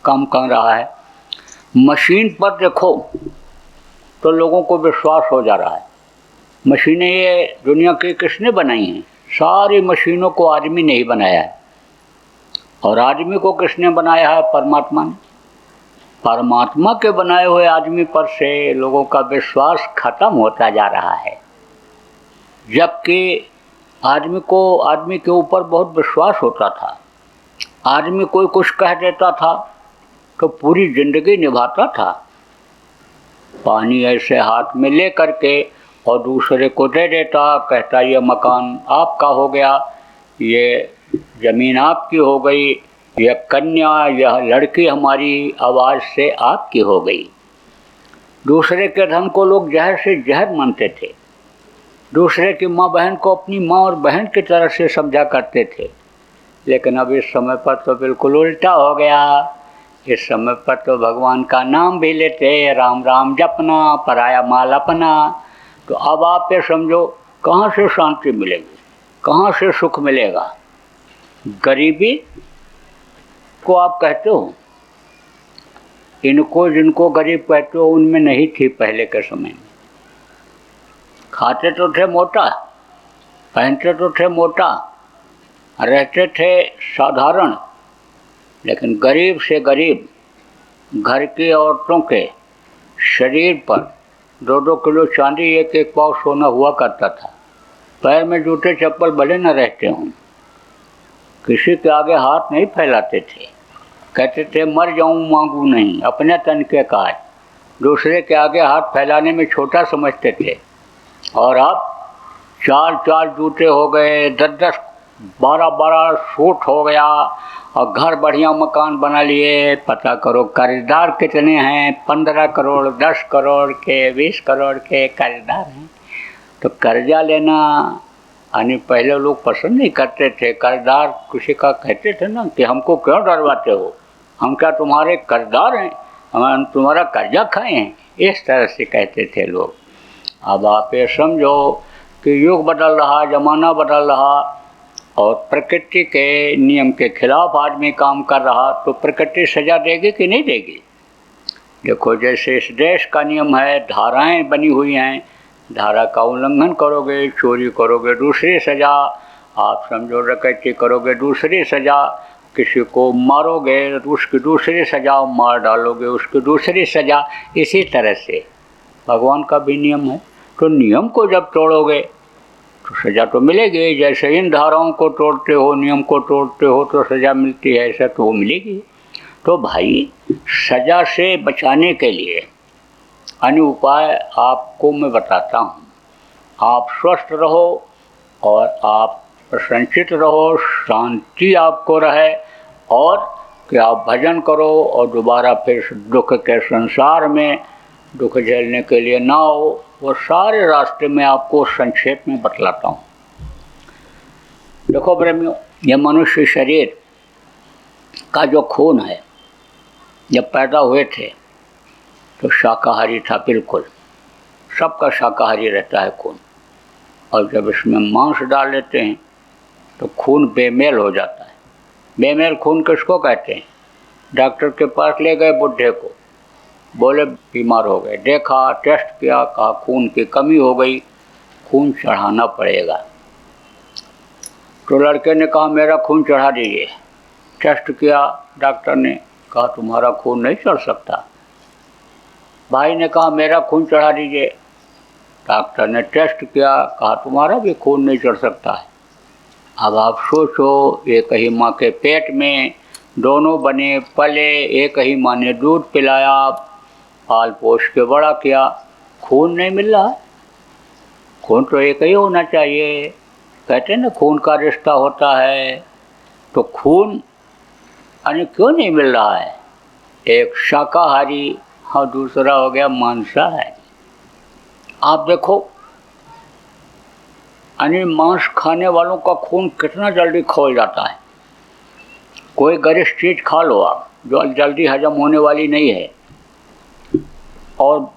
काम कर रहा है। मशीन पर देखो तो लोगों को विश्वास हो जा रहा है। मशीनें ये दुनिया की किसने बनाई हैं? सारी मशीनों को आदमी ने ही बनाया है। और आदमी को किसने बनाया है? परमात्मा ने। परमात्मा के बनाए हुए आदमी पर से लोगों का विश्वास खत्म होता जा रहा है, जबकि आदमी के ऊपर बहुत विश्वास होता था। आदमी कोई कुछ कह देता था तो पूरी जिंदगी निभाता था। पानी ऐसे हाथ में ले करके और दूसरे को दे देता, कहता ये मकान आपका हो गया, ये ज़मीन आपकी हो गई, यह कन्या, यह लड़की हमारी आवाज़ से आपकी हो गई। दूसरे के धन को लोग जहर से जहर मानते थे। दूसरे की माँ बहन को अपनी माँ और बहन की तरह से समझा करते थे। लेकिन अब इस समय पर तो बिल्कुल उल्टा हो गया। इस समय पर तो भगवान का नाम भी लेते, राम राम जपना, पराया माल अपना। तो अब आप ये समझो कहाँ से शांति मिलेगी, कहाँ से सुख मिलेगा। गरीबी को आप कहते हो, इनको जिनको गरीब कहते हो उनमें नहीं थी पहले के समय में। खाते तो थे मोटा, पहनते तो थे मोटा, रहते थे साधारण, लेकिन गरीब से गरीब घर की औरतों के शरीर पर 2-2 किलो चांदी, 1-1 पाव सोना हुआ करता था। पैर में जूते चप्पल भले न रहते हों, किसी के आगे हाथ नहीं फैलाते थे। कहते थे मर जाऊं मांगू नहीं, अपने तन के काज। दूसरे के आगे हाथ फैलाने में छोटा समझते थे। और अब 4-4 जूते हो गए, 10-10, 12-12 सूट हो गया, और घर बढ़िया मकान बना लिए। पता करो कर्जदार कितने हैं, 15 करोड़, 10 करोड़ के, 20 करोड़ के कर्जदार हैं। तो कर्जा लेना यानी पहले लोग पसंद नहीं करते थे। कर्जदार किसी का कहते थे ना कि हमको क्यों डरवाते हो, हम क्या तुम्हारे कर्जदार हैं, हम तुम्हारा कर्जा खाए हैं, इस तरह से कहते थे लोग। अब आप ये समझो कि युग बदल रहा, ज़माना बदल रहा, और प्रकृति के नियम के खिलाफ आदमी काम कर रहा, तो प्रकृति सज़ा देगी कि नहीं देगी। देखो जैसे इस देश का नियम है, धाराएं बनी हुई हैं, धारा का उल्लंघन करोगे, चोरी करोगे दूसरी सज़ा, आप समझो डकैती करोगे दूसरी सज़ा, किसी को मारोगे तो उसकी दूसरी सज़ा, मार डालोगे उसकी दूसरी सज़ा। इसी तरह से भगवान का भी नियम है। तो नियम को जब तोड़ोगे तो सज़ा तो मिलेगी। जैसे इन धाराओं को तोड़ते हो, नियम को तोड़ते हो तो सज़ा मिलती है, ऐसा तो मिलेगी। तो भाई सज़ा से बचाने के लिए अन्य उपाय आपको मैं बताता हूँ। आप स्वस्थ रहो और आप प्रसन्नचित रहो, शांति आपको रहे, और कि आप भजन करो और दोबारा फिर दुख के संसार में दुख झेलने के लिए ना हो। वो सारे रास्ते में आपको संक्षेप में बतलाता हूँ। देखो प्रेमियों, यह मनुष्य शरीर का जो खून है, जब पैदा हुए थे तो शाकाहारी था, बिल्कुल सबका शाकाहारी रहता है खून। और जब इसमें मांस डाल लेते हैं तो खून बेमेल हो जाता है। बेमेल खून किसको कहते हैं? डॉक्टर के पास ले गए बुढ़े को, बोले बीमार हो गए, देखा, टेस्ट किया, कहा खून की कमी हो गई, खून चढ़ाना पड़ेगा। तो लड़के ने कहा मेरा खून चढ़ा दीजिए। टेस्ट किया, डॉक्टर ने कहा तुम्हारा खून नहीं चढ़ सकता। भाई ने कहा मेरा खून चढ़ा दीजिए। डॉक्टर ने टेस्ट किया, कहा तुम्हारा भी खून नहीं चढ़ सकता है। अब आप सोचो, एक ही माँ के पेट में दोनों बने पले, एक ही माँ ने दूध पिलाया, पाल पोष के बड़ा किया, खून नहीं मिल रहा है। खून तो एक ही होना चाहिए। कहते हैं ना खून का रिश्ता होता है, तो खून यानी क्यों नहीं मिल रहा है? एक शाकाहारी और दूसरा हो गया मांसाहारी। आप देखो यानी मांस खाने वालों का खून कितना जल्दी खौल जाता है। कोई गरिष्ठ चीज़ खा लो आप जो जल्दी हजम होने वाली नहीं है, और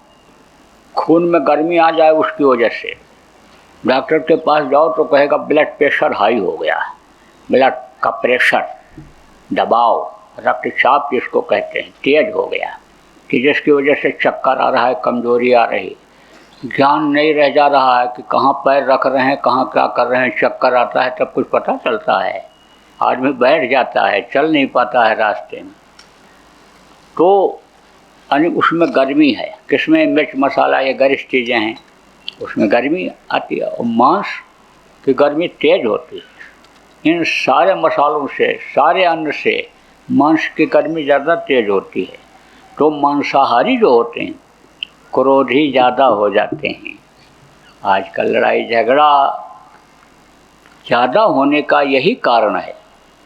खून में गर्मी आ जाए उसकी वजह से, डॉक्टर के पास जाओ तो कहेगा ब्लड प्रेशर हाई हो गया है, ब्लड का प्रेशर, दबाव, रक्तचाप जिसको कहते हैं, तेज हो गया, कि जिसकी वजह से चक्कर आ रहा है, कमजोरी आ रही, ज्ञान नहीं रह जा रहा है कि कहाँ पैर रख रहे हैं, कहाँ क्या कर रहे हैं। चक्कर आता है तब कुछ पता चलता है, आदमी बैठ जाता है, चल नहीं पाता है रास्ते में। तो यानी उसमें गर्मी है। किसमें? मिर्च मसाला, ये गरिष्ठ चीज़ें हैं, उसमें गर्मी आती है। और मांस की गर्मी तेज होती है। इन सारे मसालों से, सारे अन्न से मांस की गर्मी ज़्यादा तेज होती है। तो मांसाहारी जो होते हैं क्रोधी ज़्यादा हो जाते हैं। आजकल लड़ाई झगड़ा ज़्यादा होने का यही कारण है।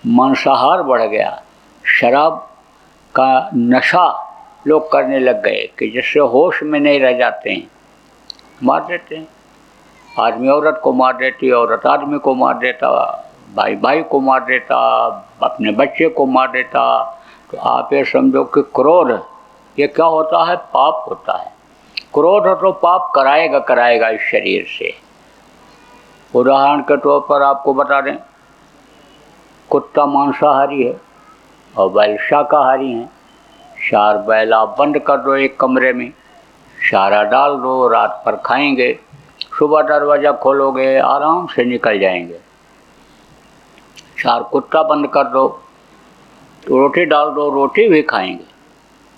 मांसाहार बढ़ गया, शराब का नशा लोग करने लग गए कि जिससे होश में नहीं रह जाते हैं, मार देते हैं। आदमी औरत को मार देती, औरत आदमी को मार देता, भाई भाई को मार देता, अपने बच्चे को मार देता। तो आप ये समझो कि क्रोध ये क्या होता है? पाप होता है। क्रोध तो पाप कराएगा कराएगा इस शरीर से। उदाहरण के तौर पर आपको बता दें, कुत्ता मांसाहारी है और बैल शाकाहारी हैं। 4 बैल आप बंद कर दो एक कमरे में, चारा डाल दो, रात भर खाएंगे, सुबह दरवाज़ा खोलोगे आराम से निकल जाएंगे। 4 कुत्ता बंद कर दो, रोटी डाल दो, रोटी भी खाएंगे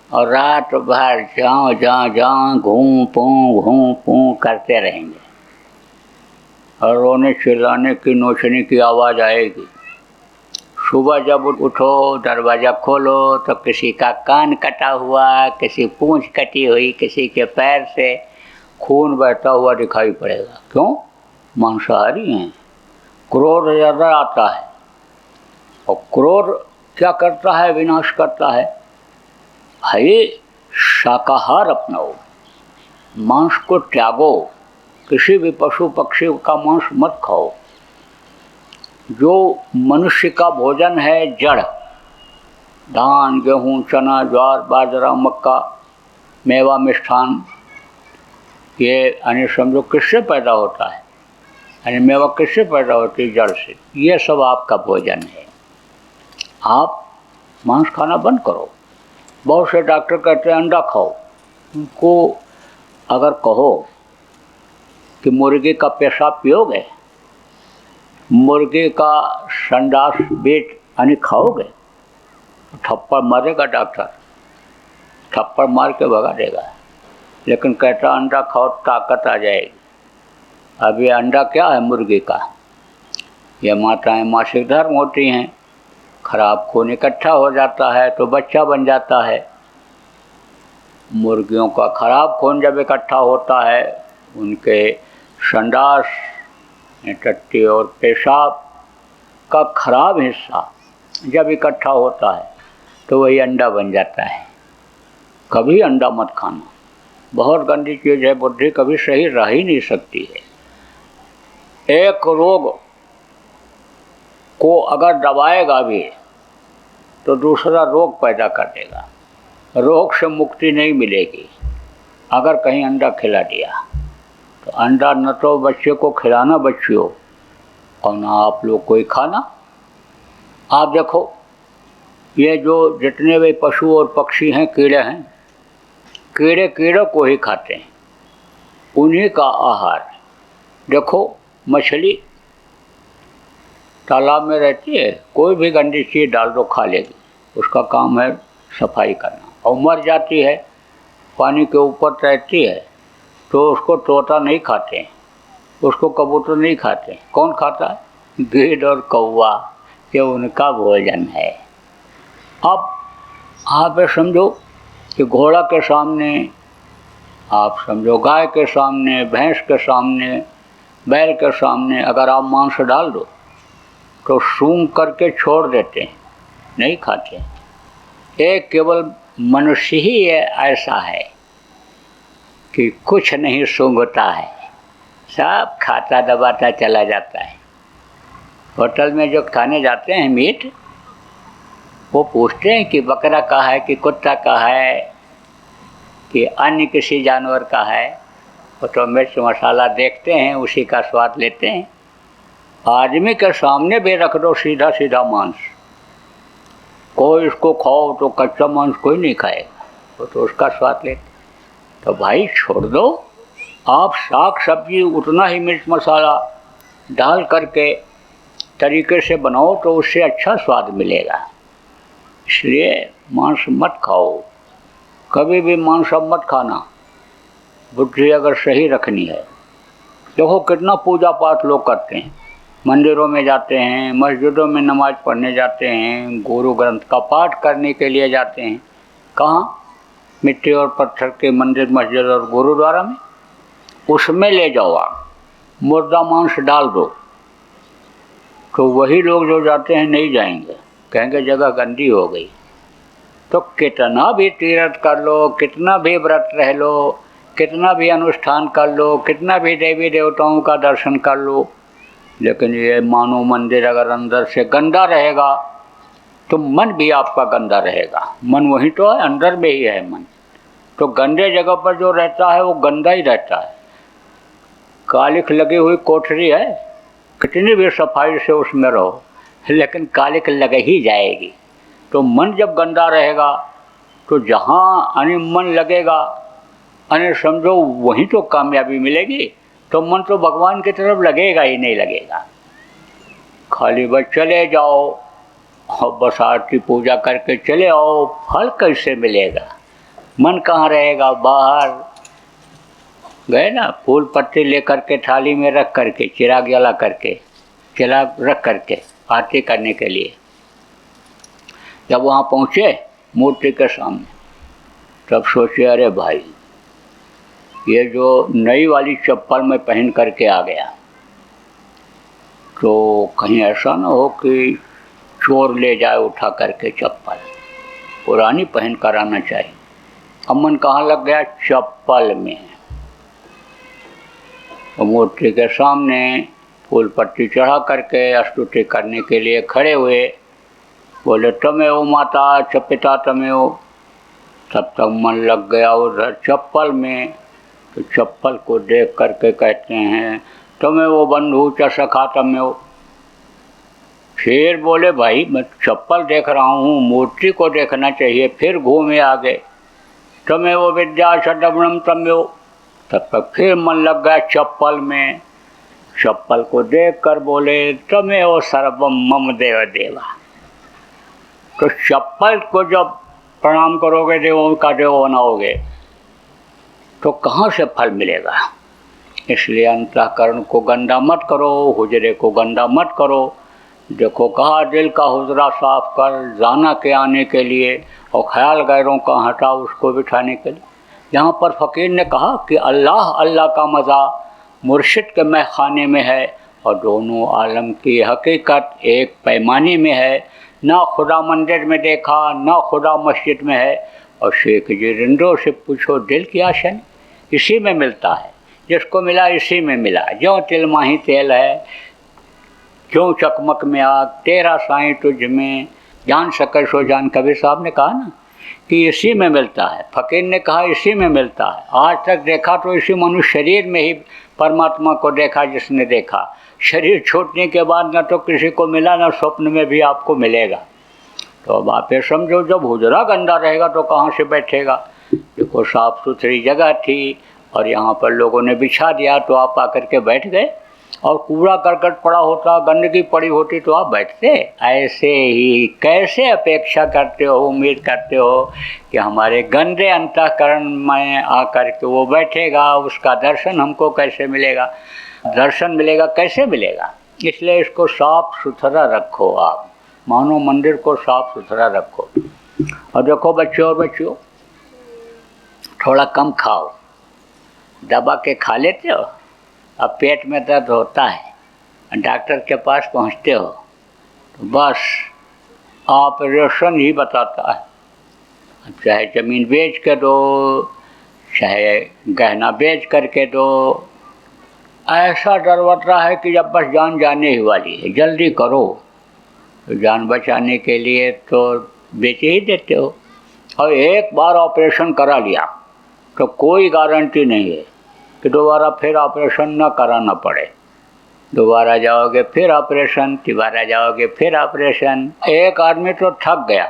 और रात भर जाँ जाँ जाँ घूम पूँ करते रहेंगे और रोने चिल्लाने की नोचने की आवाज़ आएगी। सुबह जब उठो, दरवाज़ा खोलो तो किसी का कान कटा हुआ, किसी पूंछ कटी हुई, किसी के पैर से खून बहता हुआ दिखाई पड़ेगा। क्यों? मांसाहारी हैं। क्रोध ज़्यादा आता है और क्रोध क्या करता है? विनाश करता है। भाई शाकाहार अपनाओ, मांस को त्यागो, किसी भी पशु पक्षी का मांस मत खाओ। जो मनुष्य का भोजन है जड़, धान, गेहूँ, चना, ज्वार, बाजरा, मक्का, मेवा, मिष्ठान, ये यानी समझो किससे पैदा होता है? यानी मेवा किससे पैदा होती है? जड़ से। ये सब आपका भोजन है। आप मांस खाना बंद करो। बहुत से डॉक्टर कहते हैं अंडा खाओ। उनको अगर कहो कि मुर्गी का पेशाब पियोगे, मुर्गी का संडास बीट यानी खाओगे, तो थप्पड़ मारेगा डॉक्टर, थप्पड़ मार के भगा देगा। लेकिन कहता अंडा खाओ ताकत आ जाएगी। अब ये अंडा क्या है? मुर्गी का। ये माताएं मासिक धर्म होती हैं, खराब खून इकट्ठा हो जाता है तो बच्चा बन जाता है। मुर्गियों का खराब खून जब इकट्ठा होता है, उनके संडास, टट्टी और पेशाब का खराब हिस्सा जब इकट्ठा होता है तो वही अंडा बन जाता है। कभी अंडा मत खाना, बहुत गंदी चीज़ है। बुद्धि कभी सही रह ही नहीं सकती है। एक रोग को अगर दबाएगा भी तो दूसरा रोग पैदा कर देगा। रोग से मुक्ति नहीं मिलेगी अगर कहीं अंडा खिला दिया। तो अंडा न तो बच्चे को खिलाना बच्चियों, और ना आप लोग कोई खाना। आप देखो, ये जो जितने भी पशु और पक्षी हैं, कीड़े हैं, कीड़े कीड़ों को ही खाते हैं, उन्हीं का आहार। देखो मछली तालाब में रहती है, कोई भी गंदी चीज़ डाल दो खा लेगी, उसका काम है सफाई करना, और मर जाती है, पानी के ऊपर रहती है, तो उसको तोता नहीं खाते हैं, उसको कबूतर नहीं खाते। कौन खाता है? गिद्ध और कौवा, ये उनका भोजन है। अब आप समझो कि घोड़ा के सामने, आप समझो गाय के सामने, भैंस के सामने, बैल के सामने अगर आप मांस डाल दो तो सूंघ करके छोड़ देते हैं, नहीं खाते। एक केवल मनुष्य ही ऐसा है कि कुछ नहीं सूंघता है, सब खाता दबाता चला जाता है। होटल में जो खाने जाते हैं मीट, वो पूछते हैं कि बकरा का है कि कुत्ता का है कि अन्य किसी जानवर का है। वो तो मिर्च मसाला देखते हैं, उसी का स्वाद लेते हैं। आदमी के सामने भी रख दो सीधा सीधा मांस, कोई इसको खाओ तो कच्चा मांस कोई नहीं खाएगा, वो तो उसका स्वाद लेते। तो भाई छोड़ दो, आप साग सब्जी उतना ही मिर्च मसाला डाल करके तरीके से बनाओ तो उससे अच्छा स्वाद मिलेगा। इसलिए मांस मत खाओ, कभी भी मांस अब मत खाना, बुद्धि अगर सही रखनी है। देखो कितना पूजा पाठ लोग करते हैं, मंदिरों में जाते हैं, मस्जिदों में नमाज पढ़ने जाते हैं, गुरु ग्रंथ का पाठ करने के लिए जाते हैं। कहाँ? मिट्टी और पत्थर के मंदिर, मस्जिद और गुरुद्वारा में। उसमें ले जाओ आप, मुर्दा मांस डाल दो, तो वही लोग जो जाते हैं नहीं जाएंगे, कहेंगे जगह गंदी हो गई। तो कितना भी तीर्थ कर लो, कितना भी व्रत रह लो, कितना भी अनुष्ठान कर लो, कितना भी देवी देवताओं का दर्शन कर लो, लेकिन ये मानो मंदिर अगर अंदर से गंदा रहेगा तो मन भी आपका गंदा रहेगा। मन वही तो है, अंदर में ही है मन। तो गंदे जगह पर जो रहता है वो गंदा ही रहता है। कालिख लगी हुई कोठरी है, कितनी भी सफाई से उसमें रहो, लेकिन कालिख लग ही जाएगी। तो मन जब गंदा रहेगा तो जहाँ मन लगेगा, समझो वहीं तो कामयाबी मिलेगी। तो मन तो भगवान की तरफ लगेगा ही नहीं लगेगा। खाली बस चले जाओ और बस आरती पूजा करके चले आओ, फल कैसे मिलेगा? मन कहाँ रहेगा? बाहर गए ना, फूल पत्ते लेकर के थाली में रख करके, चिराग जला करके, चिराग रख करके आरती करने के लिए जब वहाँ पहुँचे मूर्ति के सामने, तब सोचे अरे भाई ये जो नई वाली चप्पल मैं पहन करके आ गया, तो कहीं ऐसा ना हो कि चोर ले जाए उठा करके चप्पल, पुरानी पहन कर आना चाहिए। अब मन कहाँ लग गया? चप्पल में। तो मूर्ति के सामने फूल पत्ती चढ़ा करके स्तुति करने के लिए खड़े हुए, बोले तमेव माता च पिता तमेव। तब तक मन लग गया उधर चप्पल में। तो चप्पल को देख करके कहते हैं तमेव बंधु च सखा तमेव। फिर बोले भाई मैं चप्पल देख रहा हूँ, मूर्ति को देखना चाहिए, फिर घूमे आगे तमेव विद्या सदमणम तमेव। तब तक फिर मन लग गया चप्पल में। चप्पल को देख कर बोले तमेव सर्वम मम देव देवा। तो चप्पल को जब प्रणाम करोगे, देवों का देव बनाओगे, तो कहाँ से फल मिलेगा? इसलिए अंतःकरण को गंदा मत करो, हुजरे को गंदा मत करो। देखो कहा दिल का हुजरा साफ कर, जाना के आने के लिए, और ख्याल गैरों का हटा उसको बिठाने के लिए। यहाँ पर फ़कीर ने कहा कि अल्लाह अल्लाह का मज़ा मुर्शिद के मैं खाने में है, और दोनों आलम की हकीकत एक पैमाने में है। ना खुदा मंदिर में देखा, ना खुदा मस्जिद में है। और शेख जी रिंदों से पूछो दिल की आशा नहीं, इसी में मिलता है, जिसको मिला इसी में मिला। ज्यों तिल माही तेल है, क्यों चकमक में आग, तेरा साईं तुझ में जान सके सो जान। कबीर साहब ने कहा ना कि इसी में मिलता है। फ़कीर ने कहा इसी में मिलता है। आज तक देखा तो इसी मनुष्य शरीर में ही परमात्मा को देखा जिसने देखा। शरीर छूटने के बाद न तो किसी को मिला, न स्वप्न में भी आपको मिलेगा। तो अब आप ये समझो, जब हुजरा गंदा रहेगा तो कहाँ से बैठेगा? देखो साफ सुथरी जगह थी और यहाँ पर लोगों ने बिछा दिया, तो आप आकर के बैठ गए। और कूड़ा करकट पड़ा होता, गंदगी पड़ी होती, तो आप बैठते? ऐसे ही कैसे अपेक्षा करते हो, उम्मीद करते हो कि हमारे गंदे अंतःकरण में आकर के वो बैठेगा? उसका दर्शन हमको कैसे मिलेगा? दर्शन मिलेगा कैसे मिलेगा? इसलिए इसको साफ सुथरा रखो। आप मानो मंदिर को साफ सुथरा रखो। और देखो बच्चों और बच्चियों, थोड़ा कम खाओ, दबा के खा लेते हो। अब पेट में दर्द होता है, डॉक्टर के पास पहुंचते हो, तो बस ऑपरेशन ही बताता है। चाहे ज़मीन बेच के दो, चाहे गहना बेच करके दो, ऐसा डर रहा है कि जब बस जान जाने ही वाली है, जल्दी करो। तो जान बचाने के लिए तो बेच ही देते हो। और एक बार ऑपरेशन करा लिया तो कोई गारंटी नहीं है कि दोबारा फिर ऑपरेशन न कराना पड़े। दोबारा जाओगे फिर ऑपरेशन, तिबारा जाओगे फिर ऑपरेशन। एक आदमी तो थक गया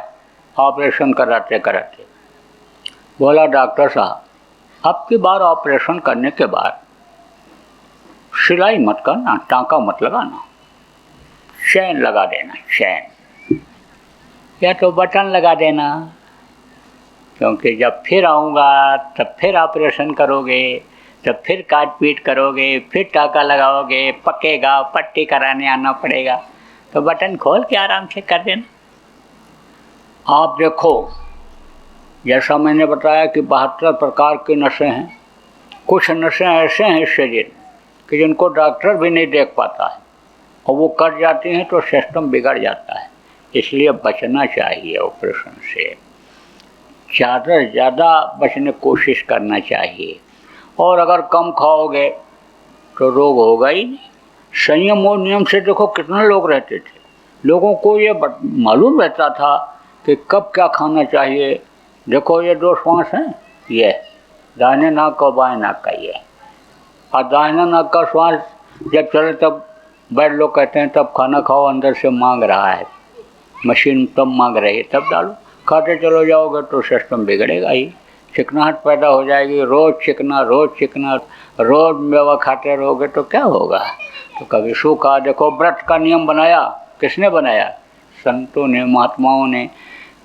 ऑपरेशन कराते कराते, बोला डॉक्टर साहब अब की बार ऑपरेशन करने के बाद सिलाई मत करना, टाँका मत लगाना, चैन लगा देना, चैन या तो बटन लगा देना। क्योंकि जब फिर आऊँगा तब फिर ऑपरेशन करोगे, तब फिर काट पीट करोगे, फिर टाका लगाओगे, पकेगा, पट्टी कराने आना पड़ेगा, तो बटन खोल के आराम से कर देना। आप देखो, जैसा मैंने बताया कि 72 प्रकार के नशे हैं। कुछ नशे ऐसे हैं शरीर कि जिनको डॉक्टर भी नहीं देख पाता है, और वो कर जाते हैं तो सिस्टम बिगड़ जाता है। इसलिए बचना चाहिए ऑपरेशन से, ज़्यादा से ज़्यादा बचने की कोशिश करना चाहिए। और अगर कम खाओगे तो रोग होगा ही नहीं। संयम और नियम से देखो कितने लोग रहते थे, लोगों को ये मालूम रहता था कि कब क्या खाना चाहिए। देखो ये 2 श्वास हैं, ये दाहिने नाक और बाएं नाक का, ये और दाहिना नाक का श्वास जब चले तब बैठ लोग कहते हैं तब खाना खाओ, अंदर से मांग रहा है, मशीन तब मांग रही है तब डालो। खाते चलो जाओगे तो सिस्टम बिगड़ेगा ही, चिकनाहट पैदा हो जाएगी। रोज़ चिकना, रोज़ चिकना, रोज़ मेवा खाते रहोगे तो क्या होगा। तो कभी सूखा, देखो व्रत का नियम बनाया, किसने बनाया? संतों ने, महात्माओं ने,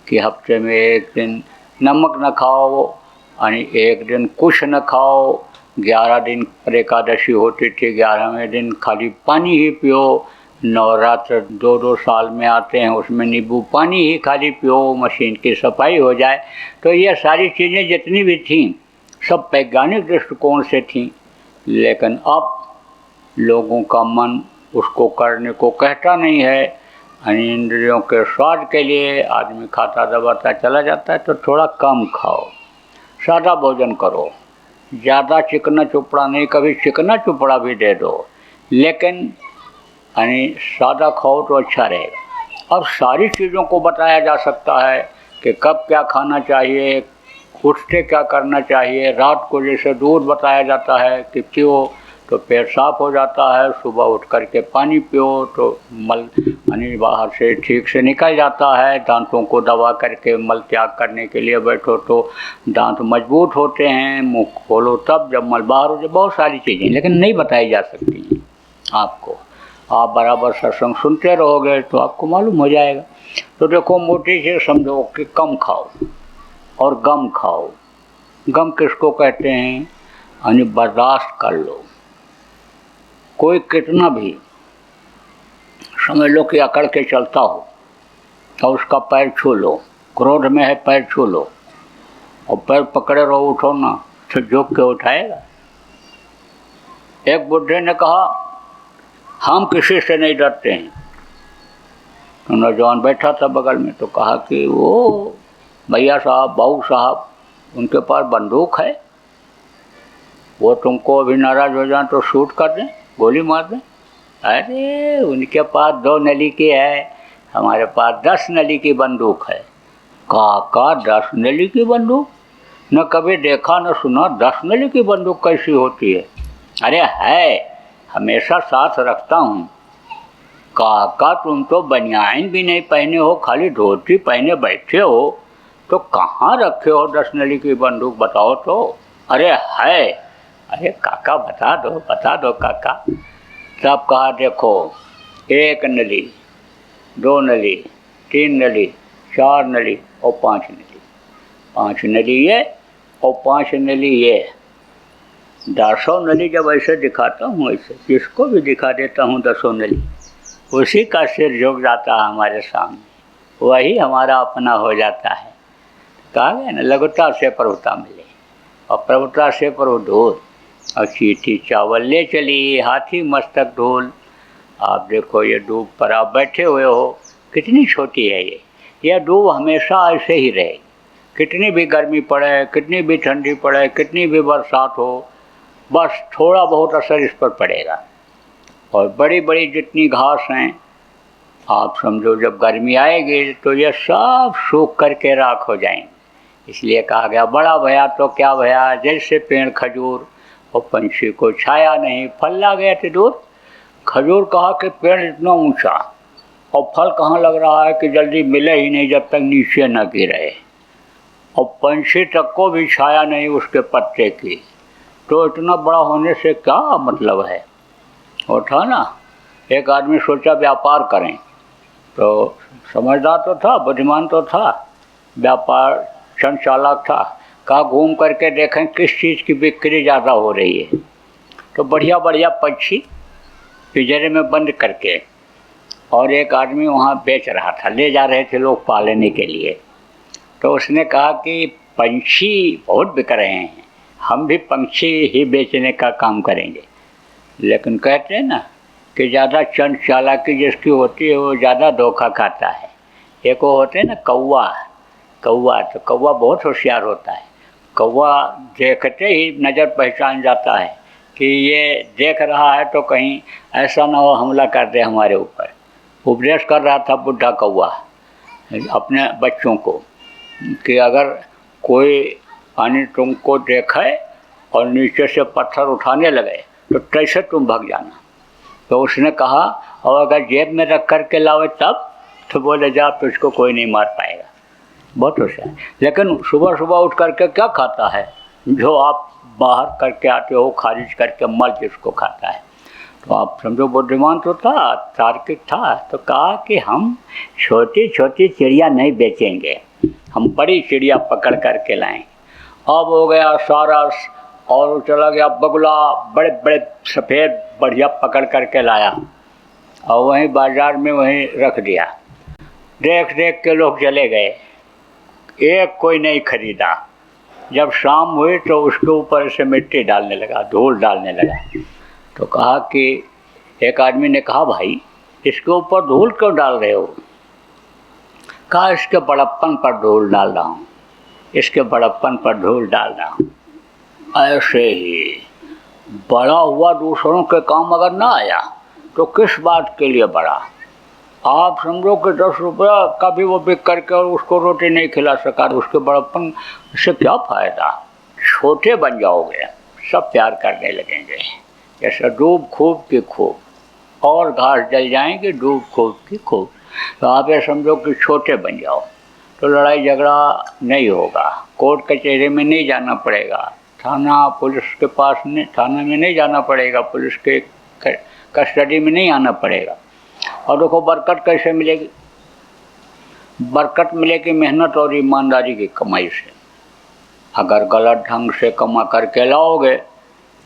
कि हफ्ते में 1 दिन नमक न खाओ, यानी 1 दिन कुछ न खाओ। 11 दिन पर एकादशी होती थी, 11वें दिन खाली पानी ही पियो। नवरात्र 2-2 साल में आते हैं, उसमें नींबू पानी ही खाली पियो, मशीन की सफाई हो जाए। तो ये सारी चीज़ें जितनी भी थीं सब वैज्ञानिक दृष्टिकोण से थीं, लेकिन अब लोगों का मन उसको करने को कहता नहीं है। इंद्रियों के स्वाद के लिए आदमी खाता दबाता चला जाता है। तो थोड़ा कम खाओ, सादा भोजन करो, ज़्यादा चिकना चुपड़ा नहीं, कभी चिकना चुपड़ा भी दे दो, लेकिन यानी सादा खाओ तो अच्छा रहेगा। अब सारी चीज़ों को बताया जा सकता है कि कब क्या खाना चाहिए, उठते क्या करना चाहिए। रात को जैसे दूध बताया जाता है कि पियो तो पेट साफ हो जाता है, सुबह उठ करके पानी पियो तो मल यानी बाहर से ठीक से निकल जाता है। दांतों को दबा करके मल त्याग करने के लिए बैठो तो दांत मजबूत होते हैं। मुंह खोलो तब जब मल बाहर हो जाए। बहुत सारी चीज़ें लेकिन नहीं बताई जा सकती हैं आपको। आप बराबर सत्संग सुनते रहोगे तो आपको मालूम हो जाएगा। तो देखो, मोटी से समझो कि कम खाओ और गम खाओ। गम किसको कहते हैं? यानी बर्दाश्त कर लो। कोई कितना भी समझ लो कि अकड़ के चलता हो तो उसका पैर छू लो, क्रोध में है पैर छू लो, और पैर पकड़े रहो, उठो ना तो झुक के उठाएगा। एक बुढ़े ने कहा हम किसी से नहीं डरते हैं। तो नौजवान बैठा था बगल में, तो कहा कि वो भैया साहब, बाबू साहब, उनके पास बंदूक है, वो तुमको अभी नाराज हो जाए तो शूट कर दें, गोली मार दें। अरे उनके पास 2 नली की है, हमारे पास 10 नली की बंदूक है। काका 10 नली की बंदूक? न कभी देखा न सुना, 10 नली की बंदूक कैसी होती है? अरे है, हमेशा साथ रखता हूँ। काका तुम तो बनियान भी नहीं पहने हो, खाली धोती पहने बैठे हो, तो कहाँ रखे हो 10 नली की बंदूक, बताओ तो। अरे है। अरे काका बता दो काका। तब कहा देखो, 1 नली, 2 नली, 3 नली, 4 नली और 5 नली। 5 नली ये और 5 नली ये। 10 नली जब ऐसे दिखाता हूँ, ऐसे जिसको भी दिखा देता हूँ 10 नली, उसी का सिर झुक जाता है हमारे सामने, वही हमारा अपना हो जाता है। कहा गया ना, लघुता से प्रभुता मिले और प्रभुता से प्रभु ढोल, और चीटी चावल ले चली हाथी मस्तक ढोल। आप देखो ये डूब पर आप बैठे हुए हो, कितनी छोटी है ये डूब हमेशा ऐसे ही रहेगी। कितनी भी गर्मी पड़े, कितनी भी ठंडी पड़े, कितनी भी बरसात हो, बस थोड़ा बहुत असर इस पर पड़ेगा। और बड़ी बड़ी जितनी घास हैं, आप समझो जब गर्मी आएगी तो ये सब सूख करके राख हो जाएंगे। इसलिए कहा गया बड़ा भया तो क्या भया, जैसे पेड़ खजूर और पंछी को छाया नहीं, फल ला गया थे दूर। खजूर कहा कि पेड़ इतना ऊंचा, और फल कहाँ लग रहा है कि जल्दी मिले ही नहीं जब तक नीचे न गिरे, और पंछी तक को भी छाया नहीं उसके पत्ते की। तो इतना बड़ा होने से क्या मतलब है? वो था ना, एक आदमी सोचा व्यापार करें, तो समझदार तो था, बुद्धिमान तो था, व्यापार संचालक था, कहा घूम करके देखें किस चीज़ की बिक्री ज़्यादा हो रही है। तो बढ़िया बढ़िया पक्षी पिंजरे में बंद करके और एक आदमी वहाँ बेच रहा था, ले जा रहे थे लोग पालने के लिए। तो उसने कहा कि पंछी बहुत बिक रहे हैं, हम भी पंछी ही बेचने का काम करेंगे। लेकिन कहते हैं ना कि ज़्यादा चंड चालाकी जिसकी होती है वो ज़्यादा धोखा खाता है। एक वो होते हैं ना कौवा, तो कौवा बहुत होशियार होता है। कौवा देखते ही नज़र पहचान जाता है कि ये देख रहा है तो कहीं ऐसा ना हो हमला कर दे हमारे ऊपर। उपदेश कर रहा था बुढ़ा कौवा अपने बच्चों को कि अगर कोई पानी तुमको देखे और नीचे से पत्थर उठाने लगे तो कैसे तुम भाग जाना। तो उसने कहा और अगर जेब में रख कर के लावे तब, तो बोले जा तुझको कोई नहीं मार पाएगा। बहुत होशियार। लेकिन सुबह सुबह उठ करके क्या खाता है, जो आप बाहर करके आते हो खारिज करके मल जिसको खाता है। तो आप समझो बुद्धिमान तो था, तार्किक था, तो कहा कि हम छोटी छोटी चिड़िया नहीं बेचेंगे, हम बड़ी चिड़िया पकड़ करके लाएं। अब हो गया सारस और चला गया बगुला, बड़े बड़े सफ़ेद बढ़िया पकड़ करके लाया और वहीं बाज़ार में वहीं रख दिया। देख देख के लोग चले गए, एक कोई नहीं खरीदा। जब शाम हुई तो उसके ऊपर से मिट्टी डालने लगा, धूल डालने लगा। तो कहा कि एक आदमी ने कहा भाई इसके ऊपर धूल क्यों डाल रहे हो। कहा इसके बड़प्पन पर धूल डाल रहा हूँ, इसके बड़प्पन पर धूल डाल रहा हूँ। ऐसे ही बड़ा हुआ दूसरों के काम अगर ना आया तो किस बात के लिए बड़ा। आप समझो कि 10 रुपया का भी वो बिक करके और उसको रोटी नहीं खिला सका तो उसके बड़प्पन से क्या फ़ायदा। छोटे बन जाओगे, सब प्यार करने लगेंगे। जैसे डूब खूब की खूब और घास जल जाएंगे, डूब खूब की खूब। तो आप ये समझो कि छोटे बन जाओ तो लड़ाई झगड़ा नहीं होगा, कोर्ट कचहरी में नहीं जाना पड़ेगा, थाना पुलिस के पास नहीं, थाना में नहीं जाना पड़ेगा, पुलिस के कस्टडी में नहीं आना पड़ेगा। और देखो बरकत कैसे मिलेगी। बरकत मिलेगी मेहनत और ईमानदारी की कमाई से। अगर गलत ढंग से कमा करके लाओगे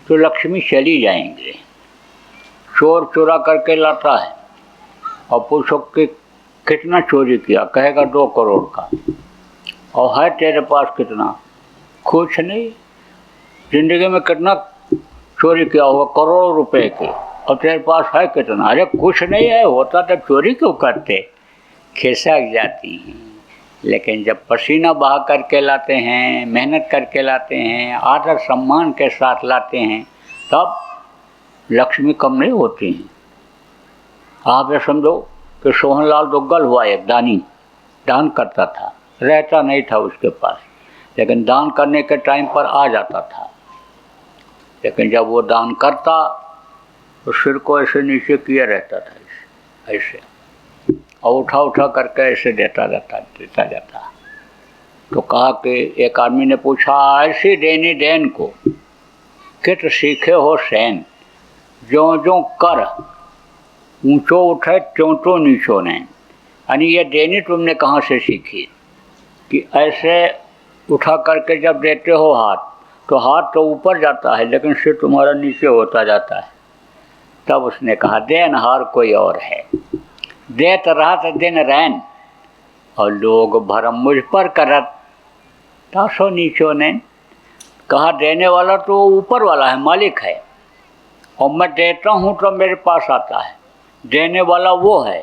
तो लक्ष्मी चली जाएंगे। चोर चुरा करके लाता है और पूछो कि कितना चोरी किया, कहेगा 2 करोड़ का। और है तेरे पास कितना, कुछ नहीं। जिंदगी में कितना चोरी किया होगा, करोड़ों रुपए के, और तेरे पास है कितना, अरे कुछ नहीं है, होता तो चोरी क्यों करते। खिसक जाती हैं। लेकिन जब पसीना बहा करके लाते हैं, मेहनत करके लाते हैं, आदर सम्मान के साथ लाते हैं, तब लक्ष्मी कम नहीं होती हैं। आप ये समझो कि सोहनलाल दुग्गल हुआ एक दानी, दान करता था, रहता नहीं था उसके पास, लेकिन दान करने के टाइम पर आ जाता था। लेकिन जब वो दान करता तो सिर को ऐसे नीचे किए रहता था, ऐसे, और उठा उठा करके ऐसे देता जाता। तो कहा कि एक आदमी ने पूछा ऐसी देनी देन को कित सीखे हो सैन, जो जो कर ऊंचो उठे त्यों तो नीचो नैन। यानी ये देनी तुमने कहाँ से सीखी कि ऐसे उठा करके जब देते हो हाथ तो हाथ तो ऊपर जाता है लेकिन सिर तुम्हारा नीचे होता जाता है। तब उसने कहा देनहार कोई और है, देत रात दिन रैन और लोग भरम मुझ पर करत तासो नीचो नैन। कहा देने वाला तो ऊपर वाला है, मालिक है, और मैं देता हूँ तो मेरे पास आता है, देने वाला वो है।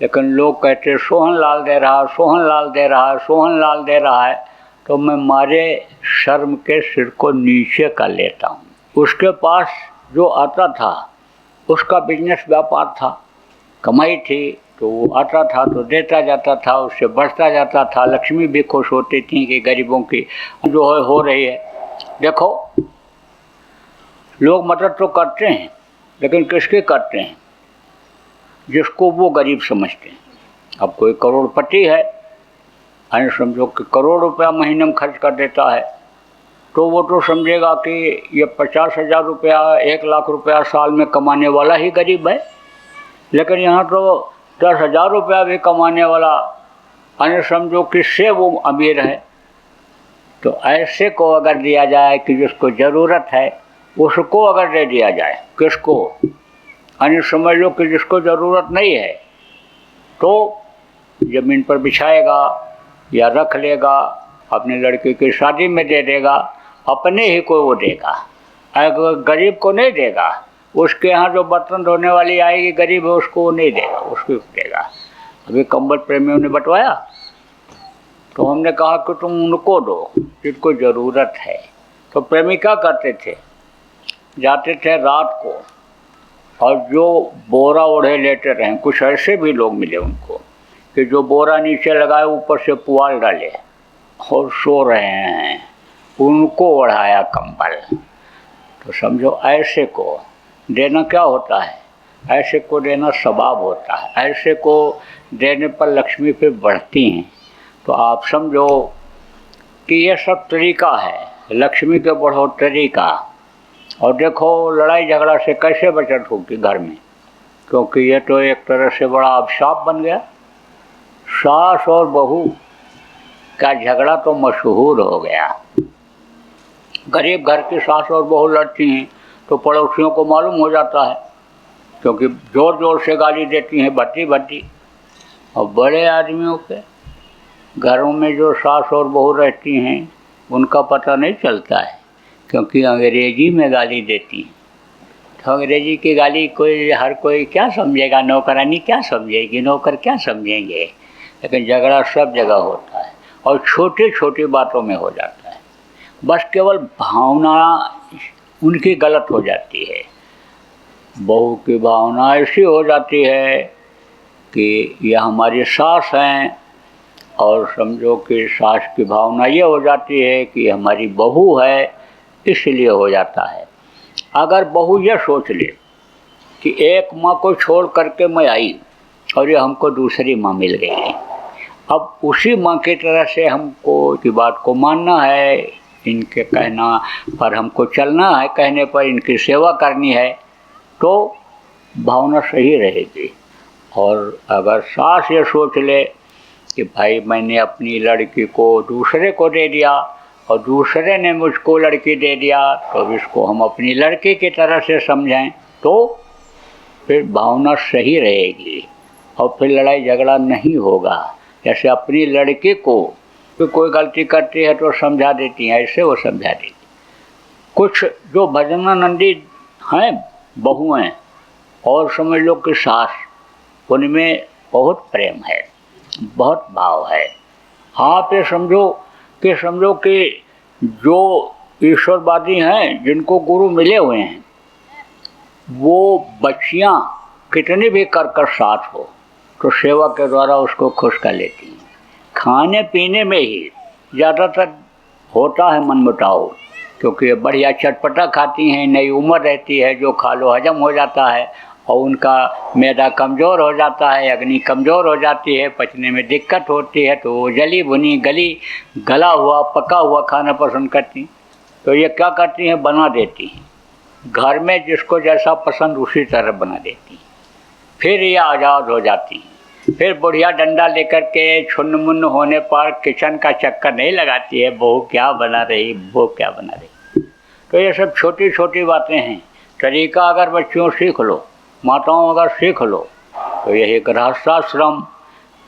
लेकिन लोग कहते सोहनलाल दे रहा, सोहनलाल दे रहा, सोहनलाल दे रहा है, तो मैं मारे शर्म के सिर को नीचे कर लेता हूँ। उसके पास जो आता था उसका बिजनेस व्यापार था, कमाई थी, तो वो आता था तो देता जाता था, उससे बढ़ता जाता था। लक्ष्मी भी खुश होती थी कि गरीबों की जो है हो रही है। देखो लोग मदद तो करते हैं लेकिन किसके करते हैं, जिसको वो गरीब समझते हैं। अब कोई करोड़पति है, यानी समझो कि करोड़ रुपया महीने में खर्च कर देता है, तो वो तो समझेगा कि ये 50,000 रुपया 1 लाख रुपया साल में कमाने वाला ही गरीब है। लेकिन यहाँ तो 10,000 रुपया भी कमाने वाला, यानी समझो कि से वो अमीर है। तो ऐसे को अगर दिया जाए कि जिसको ज़रूरत है उसको अगर दे दिया जाए, किसको, यानी समझ लो कि जिसको ज़रूरत नहीं है तो ज़मीन पर बिछाएगा या रख लेगा, अपने लड़के की शादी में दे देगा, अपने ही को वो देगा, अगर गरीब को नहीं देगा। उसके यहाँ जो बर्तन धोने वाली आएगी गरीब है उसको वो नहीं देगा, उसको देगा। अभी कंबल प्रेमियों ने बंटवाया तो हमने कहा कि तुम उनको दो जिनको ज़रूरत है। तो प्रेमी क्या करते थे, जाते थे रात को और जो बोरा ओढ़े लेटे रहे, कुछ ऐसे भी लोग मिले उनको कि जो बोरा नीचे लगाए ऊपर से पुआल डाले और सो रहे हैं, उनको ओढ़ाया कंबल। तो समझो ऐसे को देना क्या होता है, ऐसे को देना सवाब होता है, ऐसे को देने पर लक्ष्मी पे बढ़ती हैं। तो आप समझो कि ये सब तरीका है लक्ष्मी के बढ़ोतरी का। और देखो लड़ाई झगड़ा से कैसे बचत होगी घर में, क्योंकि ये तो एक तरह से बड़ा अभिशाप बन गया। सास और बहू का झगड़ा तो मशहूर हो गया। गरीब घर की सास और बहू लड़ती हैं तो पड़ोसियों को मालूम हो जाता है, क्योंकि ज़ोर ज़ोर से गाली देती हैं भट्टी भट्टी। और बड़े आदमियों के घरों में जो सास और बहू रहती हैं उनका पता नहीं चलता है, क्योंकि अंग्रेजी में गाली देती हैं। तो अंग्रेजी की गाली कोई हर कोई क्या समझेगा, नौकरानी क्या समझेगी, नौकर क्या समझेंगे। लेकिन झगड़ा सब जगह होता है और छोटी छोटी बातों में हो जाता है। बस केवल भावना उनकी गलत हो जाती है। बहू की भावना ऐसी हो जाती है कि यह हमारी सास हैं, और समझो कि सास की भावना ये हो जाती है कि हमारी बहू है, इसलिए हो जाता है। अगर बहू ये सोच ले कि एक माँ को छोड़ करके मैं आई और ये हमको दूसरी माँ मिल गई है, अब उसी माँ की तरह से हमको की बात को मानना है, इनके कहना पर हमको चलना है, कहने पर इनकी सेवा करनी है, तो भावना सही रहेगी। और अगर सास ये सोच ले कि भाई मैंने अपनी लड़की को दूसरे को दे दिया और दूसरे ने मुझको लड़की दे दिया, तो इसको हम अपनी लड़की की तरह से समझें, तो फिर भावना सही रहेगी और फिर लड़ाई झगड़ा नहीं होगा। जैसे अपनी लड़की को कोई गलती करती है तो समझा देती हैं, ऐसे वो समझा देती। कुछ जो भजनानंदी हैं बहुएँ और समझ लो कि सास, उनमें बहुत प्रेम है, बहुत भाव है। आप ये समझो कि जो ईश्वरवादी हैं जिनको गुरु मिले हुए हैं, वो बच्चियाँ कितनी भी कर साथ हो तो सेवा के द्वारा उसको खुश कर लेती हैं। खाने पीने में ही ज़्यादातर होता है मनमुटाव, क्योंकि ये बढ़िया चटपटा खाती हैं, नई उम्र रहती है, जो खा लो हजम हो जाता है और उनका मैदा कमज़ोर हो जाता है, अग्नि कमज़ोर हो जाती है, पचने में दिक्कत होती है, तो वो जली भुनी गला हुआ पका हुआ खाना पसंद करती। तो ये क्या करती हैं, बना देती हैं घर में जिसको जैसा पसंद उसी तरह बना देती हैं। फिर ये आज़ाद हो जाती हैं, फिर बुढ़िया डंडा लेकर के छुन्न मुन्न होने पर किचन का चक्कर नहीं लगाती है, बहू क्या बना रही, वो क्या बना रही। तो ये सब छोटी छोटी बातें हैं। तरीका अगर बच्चियों सीख लो, माताओं अगर सीख लो, तो यही गृहस्थाश्रम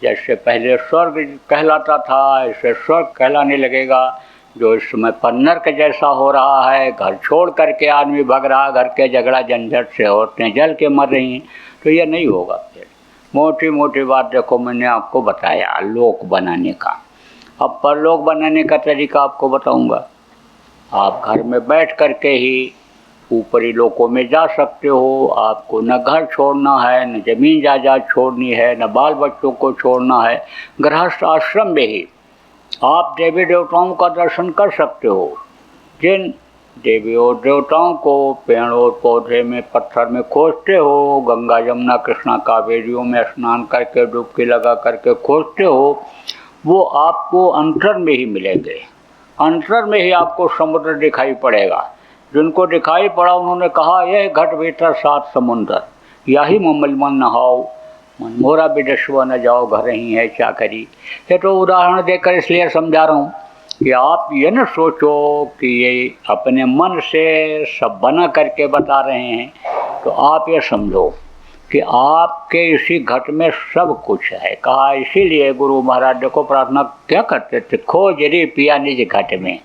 जैसे पहले स्वर्ग कहलाता था, ऐसे स्वर्ग कहलाने लगेगा। जो इस समय पर नर्क जैसा हो रहा है, घर छोड़ करके आदमी भग रहा, घर के झगड़ा झंझट से औरतें जल के मर रही हैं, तो ये नहीं होगा। फिर मोटी मोटी बात देखो, मैंने आपको बताया लोक बनाने का। अब परलोक बनाने का तरीका आपको बताऊंगा। आप घर में बैठ करके ही ऊपरी लोकों में जा सकते हो। आपको न घर छोड़ना है, न जमीन जायदाद छोड़नी है, न बाल बच्चों को छोड़ना है। गृहस्थ आश्रम में ही आप देवी देवताओं का दर्शन कर सकते हो। जिन देवी और देवताओं को पेड़ और पौधे में पत्थर में खोजते हो, गंगा यमुना कृष्णा कावेरियों में स्नान करके डुबकी लगा करके खोजते हो, वो आपको अंतर में ही मिलेंगे। अंतर में ही आपको समुद्र दिखाई पड़ेगा। जिनको दिखाई पड़ा उन्होंने कहा, यह घट भीतर 7 समुंदर, यही ममल मन नहाओ, मन मोरा विदेशवा न जाओ, घर ही है क्या करी। ये तो उदाहरण देकर इसलिए समझा रहा हूँ कि आप ये न सोचो कि ये अपने मन से सब बना करके बता रहे हैं, तो आप ये समझो कि आपके इसी घट में सब कुछ है। कहा इसीलिए गुरु महाराज देखो प्रार्थना क्या करते थे, खोज रे पिया निज घट में।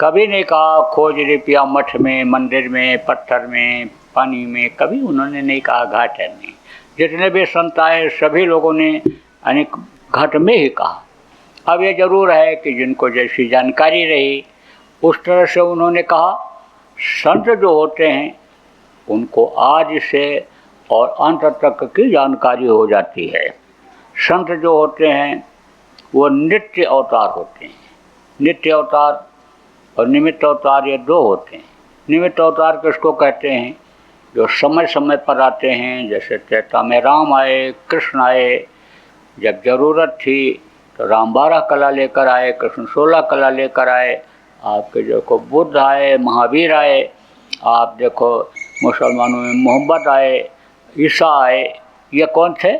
कभी नहीं कहा खोज रे पिया मठ में, मंदिर में, पत्थर में, पानी में, कभी उन्होंने नहीं कहा घाट में। जितने भी संत आए सभी लोगों ने अनेक घट में ही कहा। अब ये जरूर है कि जिनको जैसी जानकारी रही उस तरह से उन्होंने कहा। संत जो होते हैं उनको आज से और अंत तक की जानकारी हो जाती है। संत जो होते हैं वो नित्य अवतार होते हैं। नित्य अवतार और निमित्त अवतार ये दो होते हैं। निमित्त अवतार किसको कहते हैं? जो समय समय पर आते हैं। जैसे त्रेता में राम आए, कृष्ण आए, जब ज़रूरत थी तो राम 12 कला लेकर आए, कृष्ण 16 कला लेकर आए। आपके देखो बुद्ध आए, महावीर आए, आप देखो मुसलमानों में मोहम्मद आए, ईसा आए। ये कौन थे?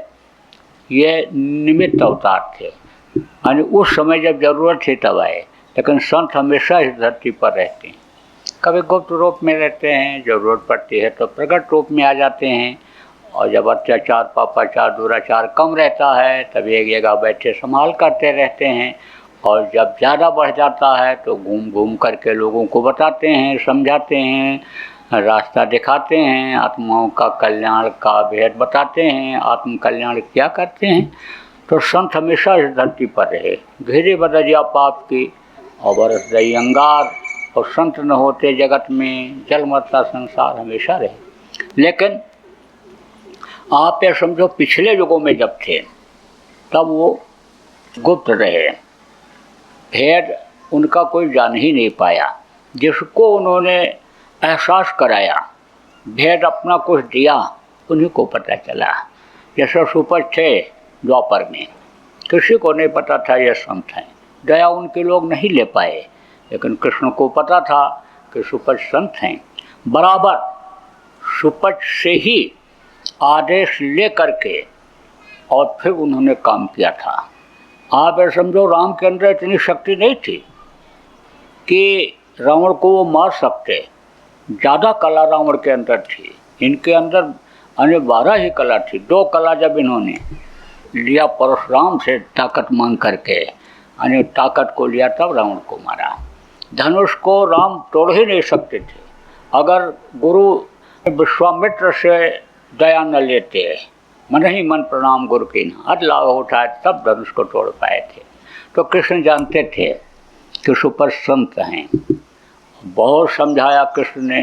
ये निमित्त अवतार थे, यानी उस समय जब ज़रूरत थी तब आए। लेकिन संत हमेशा इस धरती पर रहते हैं। कभी गुप्त रूप में रहते हैं, ज़रूरत पड़ती है तो प्रकट रूप में आ जाते हैं। और जब अत्याचार, पापाचार, दुराचार कम रहता है तब एक जगह बैठे संभाल करते रहते हैं। और जब ज़्यादा बढ़ जाता है तो घूम घूम करके लोगों को बताते हैं, समझाते हैं, रास्ता दिखाते हैं, आत्माओं का कल्याण का भेद बताते हैं, आत्म कल्याण क्या करते हैं। तो संत हमेशा इस धरती पर रहे। घेरे बदरिया पाप की और बरस दई अंगार, और संत न होते जगत में जल मरता संसार हमेशा रहे। लेकिन आप ये समझो पिछले युगों में जब थे तब वो गुप्त रहे, भेद उनका कोई जान ही नहीं पाया। जिसको उन्होंने एहसास कराया, भेद अपना कुछ दिया, उन्हीं को पता चला। जैसे सुपज थे द्वापर में, किसी को नहीं पता था ये संत हैं, दया उनके लोग नहीं ले पाए। लेकिन कृष्ण को पता था कि सुपज संत हैं। बराबर सुपज से ही आदेश ले करके और फिर उन्होंने काम किया था। आप ये समझो राम के अंदर इतनी शक्ति नहीं थी कि रावण को वो मार सकते। ज़्यादा कला रावण के अंदर थी, इनके अंदर 12 ही कला थी। 2 कला जब इन्होंने लिया परशुराम से ताकत मांग करके, ताकत को लिया तब रावण को मारा। धनुष को राम तोड़ ही नहीं सकते थे। अगर गुरु विश्वामित्र से दया न लेते, मन ही मन प्रणाम गुरु की अदला उठाए, तब धनुष को तोड़ पाए थे। तो कृष्ण जानते थे कि सुपर संत हैं। बहुत समझाया कृष्ण ने,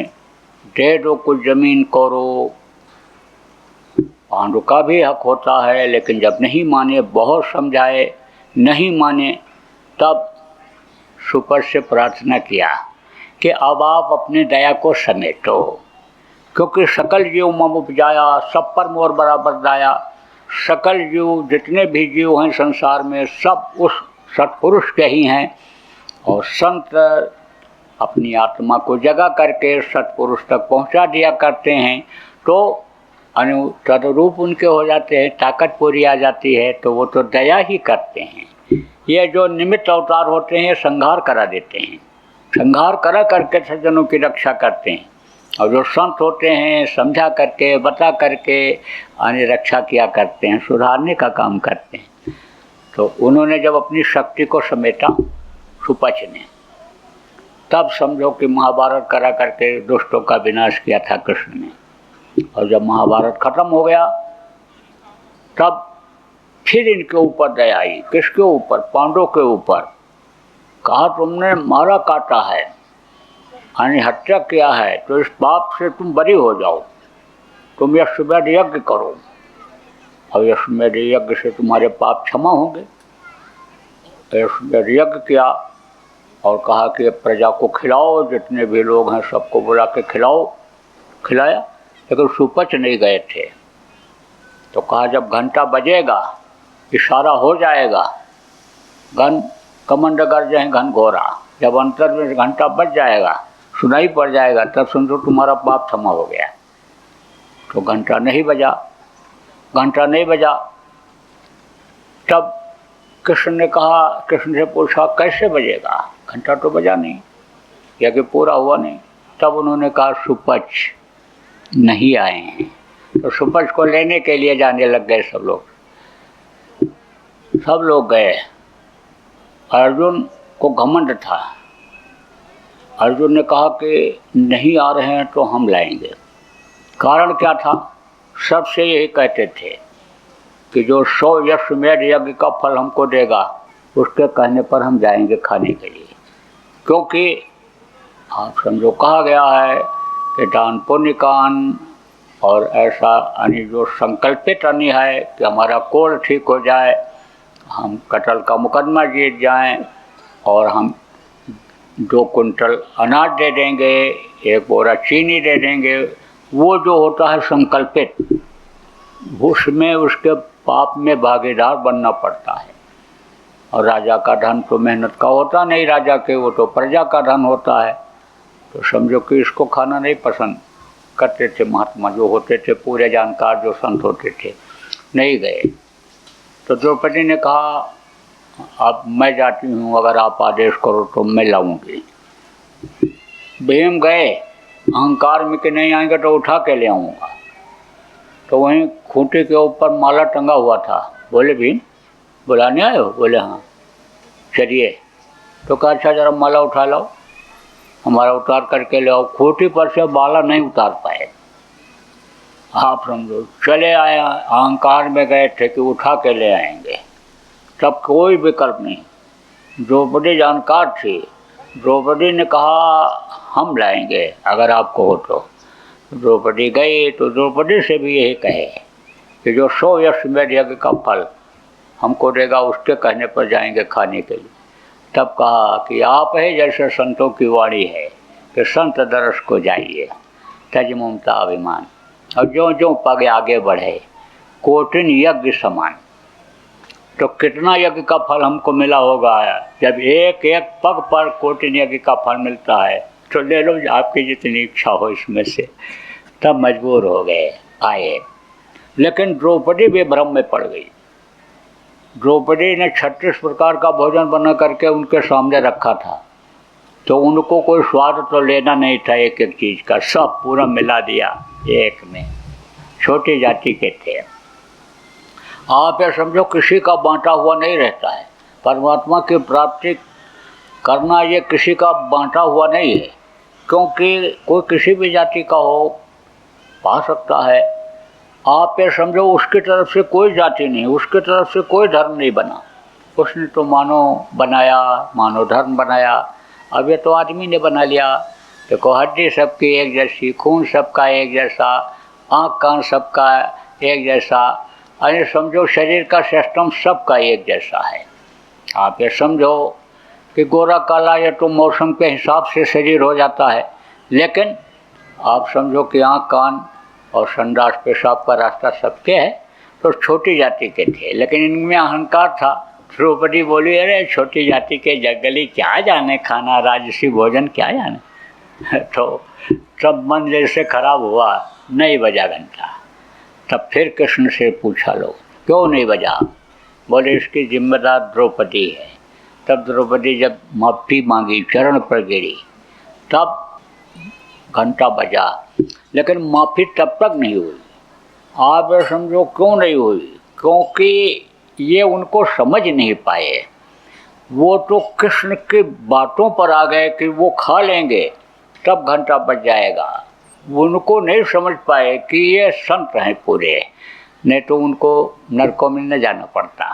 दे दो कुछ जमीन करो, पांडु का भी हक होता है। लेकिन जब नहीं माने, बहुत समझाए, नहीं माने, तब सुपर से प्रार्थना किया कि अब आप अपनी दया को समेटो, क्योंकि सकल जीव मम उपजाया, सब पर मोर बराबर दाया। सकल जीव जितने भी जीव हैं संसार में सब उस सत्पुरुष के ही हैं। और संत अपनी आत्मा को जगा करके सत्पुरुष तक पहुंचा दिया करते हैं, तो तदरूप उनके हो जाते हैं, ताकत पूरी आ जाती है। तो वो तो दया ही करते हैं। ये जो निमित्त अवतार होते हैं संहार करा देते हैं, संहार करा करके सज्जनों की रक्षा करते हैं। और जो संत होते हैं समझा करके, बता करके रक्षा किया करते हैं, सुधारने का काम करते हैं। तो उन्होंने जब अपनी शक्ति को समेटा सुपच ने, तब समझो कि महाभारत करा करके दुष्टों का विनाश किया था कृष्ण ने। और जब महाभारत खत्म हो गया तब फिर इनके ऊपर दया आई। किसके ऊपर? पांडवों के ऊपर। कहा तुमने मारा काटा है, हत्या किया है, तो इस पाप से तुम बरी हो जाओ, तुम यज्ञ यज्ञ करो और यज्ञ से तुम्हारे पाप क्षमा होंगे। यज्ञ किया और कहा कि प्रजा को खिलाओ, जितने भी लोग हैं सबको बुला के खिलाओ। खिलाया, लेकिन सुपच नहीं गए थे। तो कहा जब घंटा बजेगा, इशारा हो जाएगा, घन कमंड गर्जें घन घोरा, जब अंतर में घंटा बज जाएगा, सुनाई पड़ जाएगा, तब समझो तुम्हारा पाप क्षमा हो गया। तो घंटा नहीं बजा। घंटा नहीं बजा, तब कृष्ण ने कहा, कृष्ण से पूछा कैसे बजेगा, घंटा तो बजा नहीं, यज्ञ पूरा हुआ नहीं। तब उन्होंने कहा सुपच नहीं आए हैं। तो सुपच को लेने के लिए जाने लग गए सब लोग गए। अर्जुन को घमंड था। अर्जुन ने कहा कि नहीं आ रहे हैं तो हम लाएंगे। कारण क्या था, सबसे यही कहते थे कि जो 100 अश्वमेध यज्ञ का फल हमको देगा उसके कहने पर हम जाएंगे खाने के लिए। क्योंकि आप समझो कहा गया है कि दान पुण्य का अन्न, और ऐसा अन्य जो संकल्पित अन्य है कि हमारा कोल ठीक हो जाए, हम कत्ल का मुकदमा जीत जाएं, और हम 2 कुंटल अनाज दे देंगे, 1 बोरा चीनी दे देंगे, वो जो होता है संकल्पित, उसमें उसके पाप में भागीदार बनना पड़ता है। और राजा का धन तो मेहनत का होता नहीं, राजा के वो तो प्रजा का धन होता है। तो समझो कि इसको खाना नहीं पसंद करते थे महात्मा जो होते थे, पूरे जानकार जो संत होते थे, नहीं गए। तो द्रौपदी ने कहा अब मैं जाती हूँ, अगर आप आदेश करो तो मैं लाऊंगी। भीम गए अहंकार में कि नहीं आएंगे तो उठा के ले आऊँगा। तो वहीं खूंटे के ऊपर माला टंगा हुआ था। बोले भीम बुलाने आए हो? बोले हाँ। चलिए। तो कहा अच्छा जरा माला उठा लाओ, हमारा उतार करके ले आओ। खूंटी पर से माला नहीं उतार पाए। आप समझो चले आए, अहंकार में गए थे कि उठा के ले आएंगे। तब कोई विकल्प नहीं, द्रौपदी जानकार थी। द्रौपदी ने कहा हम लाएंगे अगर आपको हो तो। द्रौपदी गई तो द्रौपदी से भी यही कहे कि जो 100 अश्वमेध यज्ञ का फल हमको देगा उसके कहने पर जाएंगे खाने के लिए। तब कहा कि आप है जैसे संतों की वाणी है कि संत दरस को जाइए, तज ममता अभिमान। और जो जो पग आगे बढ़े कोटिन यज्ञ समान। तो कितना यज्ञ का फल हमको मिला होगा। जब एक एक पग पर कोटिन यज्ञ का फल मिलता है तो ले लो आपकी जितनी इच्छा हो इसमें से। तब मजबूर हो गए, आए। लेकिन द्रौपदी भी भ्रम में पड़ गई। द्रौपदी ने 36 प्रकार का भोजन बना करके उनके सामने रखा था, तो उनको कोई स्वाद तो लेना नहीं था एक एक चीज़ का, सब पूरा मिला दिया एक में। छोटी जाति के थे। आप ये समझो किसी का बांटा हुआ नहीं रहता है। परमात्मा की प्राप्ति करना ये किसी का बांटा हुआ नहीं है, क्योंकि कोई किसी भी जाति का हो पा सकता है। आप ये समझो उसकी तरफ से कोई जाति नहीं, उसकी तरफ से कोई धर्म नहीं बना। उसने तो मानो बनाया, मानो धर्म बनाया। अब ये तो आदमी ने बना लिया। देखो हड्डी सबकी एक जैसी, खून सबका एक जैसा, आँख कान सबका एक जैसा, अरे समझो शरीर का सिस्टम सबका एक जैसा है। आप ये समझो कि गोरा काला ये तो मौसम के हिसाब से शरीर हो जाता है, लेकिन आप समझो कि आँख कान और संडास पेशाब का रास्ता सबके है। तो छोटी जाति के थे, लेकिन इनमें अहंकार था। द्रौपदी बोली अरे छोटी जाति के जगली क्या जाने खाना, राजसी भोजन क्या जाने। तो तब मन जैसे खराब हुआ, नहीं बजा घंटा। तब फिर कृष्ण से पूछा लो क्यों नहीं बजा। बोले इसकी जिम्मेदार द्रौपदी है। तब द्रौपदी जब माफ़ी मांगी, चरण पर गिरी, तब घंटा बजा। लेकिन माफ़ी तब तक नहीं हुई। आप समझो क्यों नहीं हुई, क्योंकि ये उनको समझ नहीं पाए। वो तो कृष्ण की बातों पर आ गए कि वो खा लेंगे तब घंटा बज जाएगा। उनको नहीं समझ पाए कि ये संत हैं पूरे, नहीं तो उनको नरकों में न जाना पड़ता।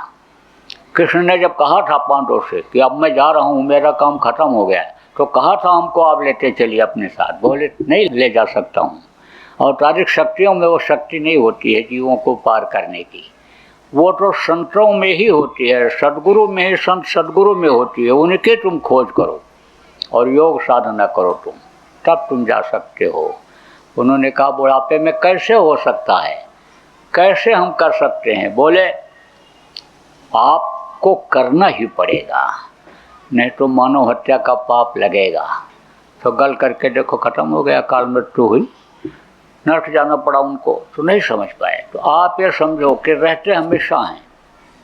कृष्ण ने जब कहा था पांडवों से कि अब मैं जा रहा हूँ, मेरा काम खत्म हो गया, तो कहा था हमको आप लेते चलिए अपने साथ। बोले नहीं ले जा सकता हूँ। औतारिक शक्तियों में वो शक्ति नहीं होती है जीवों को पार करने की, वो तो संतों में ही होती है, सदगुरु में ही, संत सदगुरु में होती है। उनके तुम खोज करो और योग साधना करो तुम, तब तुम जा सकते हो। उन्होंने कहा बुढ़ापे में कैसे हो सकता है, कैसे हम कर सकते हैं। बोले आपको करना ही पड़ेगा, नहीं तो मानव हत्या का पाप लगेगा। तो गल करके देखो खत्म हो गया, काल मृत्यु हुई, नरक जाना पड़ा उनको। तो नहीं समझ पाए। तो आप ये समझो कि रहते हमेशा हैं,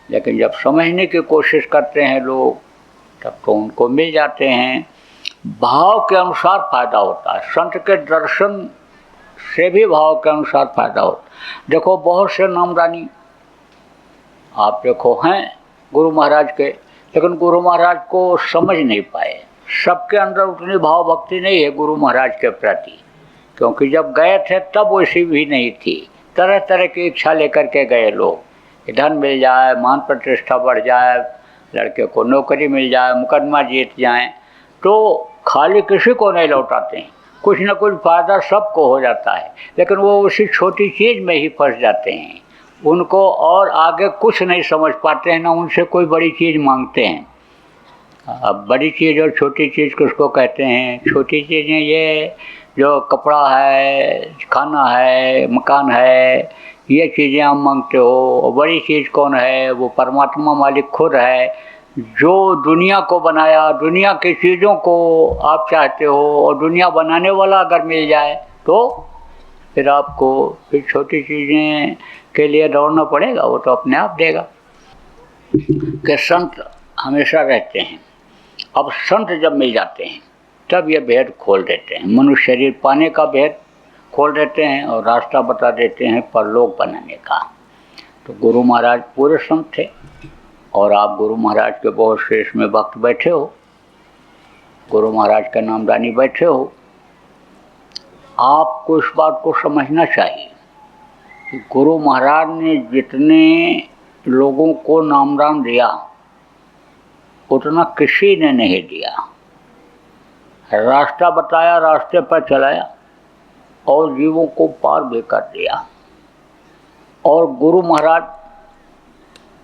लेकिन जब समझने की कोशिश करते हैं लोग तब तो उनको मिल जाते हैं। भाव के अनुसार फायदा होता है, संत के दर्शन से भी भाव के अनुसार फायदा होता है। देखो बहुत से नामदानी आप देखो हैं गुरु महाराज के, लेकिन गुरु महाराज को समझ नहीं पाए। सबके अंदर उतनी भाव भक्ति नहीं है गुरु महाराज के प्रति, क्योंकि जब गए थे तब वैसी भी नहीं थी। तरह तरह की इच्छा लेकर के गए लोग, धन मिल जाए, मान प्रतिष्ठा बढ़ जाए, लड़के को नौकरी मिल जाए, मुकदमा जीत जाए, तो खाली किसी को नहीं लौटाते हैं। कुछ न कुछ फायदा सबको हो जाता है, लेकिन वो उसी छोटी चीज़ में ही फंस जाते हैं। उनको और आगे कुछ नहीं समझ पाते हैं, ना उनसे कोई बड़ी चीज़ मांगते हैं। अब बड़ी चीज़ और छोटी चीज़ किसको कहते हैं? छोटी चीज़ें ये जो कपड़ा है, खाना है, मकान है, ये चीज़ें आप मांगते हो। बड़ी चीज़ कौन है? वो परमात्मा मालिक खुद है, जो दुनिया को बनाया, दुनिया की चीज़ों को आप चाहते हो, और दुनिया बनाने वाला अगर मिल जाए तो फिर आपको फिर छोटी चीज़ें के लिए दौड़ना पड़ेगा, वो तो अपने आप देगा। कि संत हमेशा रहते हैं। अब संत जब मिल जाते हैं तब ये भेद खोल देते हैं, मनुष्य शरीर पाने का भेद खोल देते हैं और रास्ता बता देते हैं परलोक बनाने का। तो गुरु महाराज पूरे संत थे, और आप गुरु महाराज के बहुत से इसमें भक्त बैठे हो, गुरु महाराज का नामदानी बैठे हो। आपको इस बात को समझना चाहिए कि गुरु महाराज ने जितने लोगों को नामदान दिया उतना किसी ने नहीं दिया। रास्ता बताया, रास्ते पर चलाया और जीवों को पार भी कर दिया। और गुरु महाराज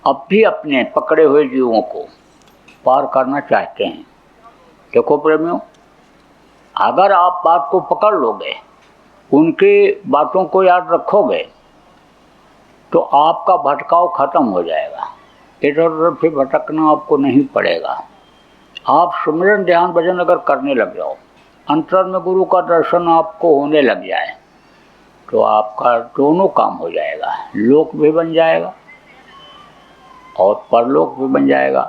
अब भी अपने पकड़े हुए जीवों को पार करना चाहते हैं। देखो प्रेमियों, अगर आप बात को पकड़ लोगे, उनकी बातों को याद रखोगे, तो आपका भटकाव खत्म हो जाएगा। इधर उधर फिर भटकना आपको नहीं पड़ेगा। आप सुमिरन ध्यान भजन अगर करने लग जाओ, अंतर में गुरु का दर्शन आपको होने लग जाए, तो आपका दोनों काम हो जाएगा। लोक भी बन जाएगा और परलोक भी बन जाएगा।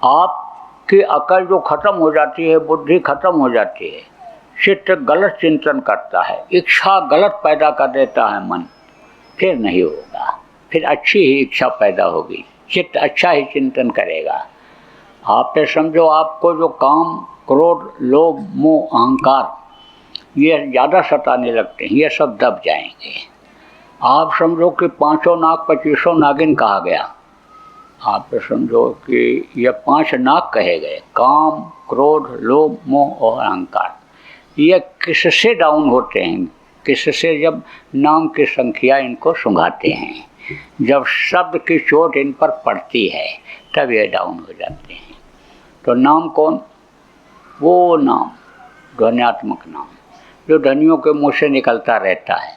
आपकी अकल जो खत्म हो जाती है, बुद्धि खत्म हो जाती है, चित्त गलत चिंतन करता है, इच्छा गलत पैदा कर देता है मन, फिर नहीं होगा। फिर अच्छी ही इच्छा पैदा होगी, चित्त अच्छा ही चिंतन करेगा। आप ये समझो, आपको जो काम, क्रोध, लोभ, मोह, अहंकार ये ज़्यादा सताने लगते हैं, ये सब दब जाएंगे। आप समझो कि 5 नाग 25 नागिन कहा गया। आप ये समझो कि ये 5 नाग कहे गए, काम, क्रोध, लोभ, मोह और अहंकार। ये किससे डाउन होते हैं? किससे? जब नाम की संख्या इनको सुंघाते हैं, जब शब्द की चोट इन पर पड़ती है, तब ये डाउन हो जाते हैं। तो नाम कौन? वो नाम, ध्वन्यात्मक नाम, जो ध्वनियों के मुँह से निकलता रहता है।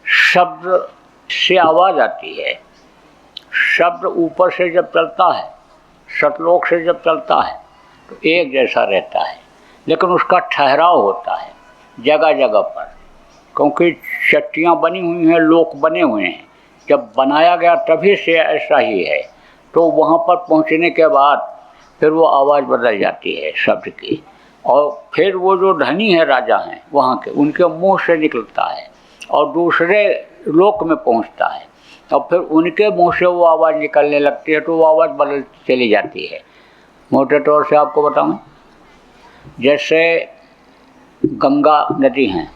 शब्द से आवाज़ आती है, शब्द ऊपर से जब चलता है, सतलोक से जब चलता है, तो एक जैसा रहता है, लेकिन उसका ठहराव होता है जगह जगह पर, क्योंकि चट्टियाँ बनी हुई हैं, लोक बने हुए हैं। जब बनाया गया तभी से ऐसा ही है, तो वहाँ पर पहुँचने के बाद फिर वो आवाज़ बदल जाती है शब्द की, और फिर वो जो धनी है, राजा हैं वहाँ के, उनके मुंह से निकलता है और दूसरे लोक में पहुँचता है, और फिर उनके मुंह से वो आवाज़ निकलने लगती है, तो वो आवाज़ बदल चली जाती है। मोटे तौर से आपको बताऊँ, जैसे गंगा नदी हैं,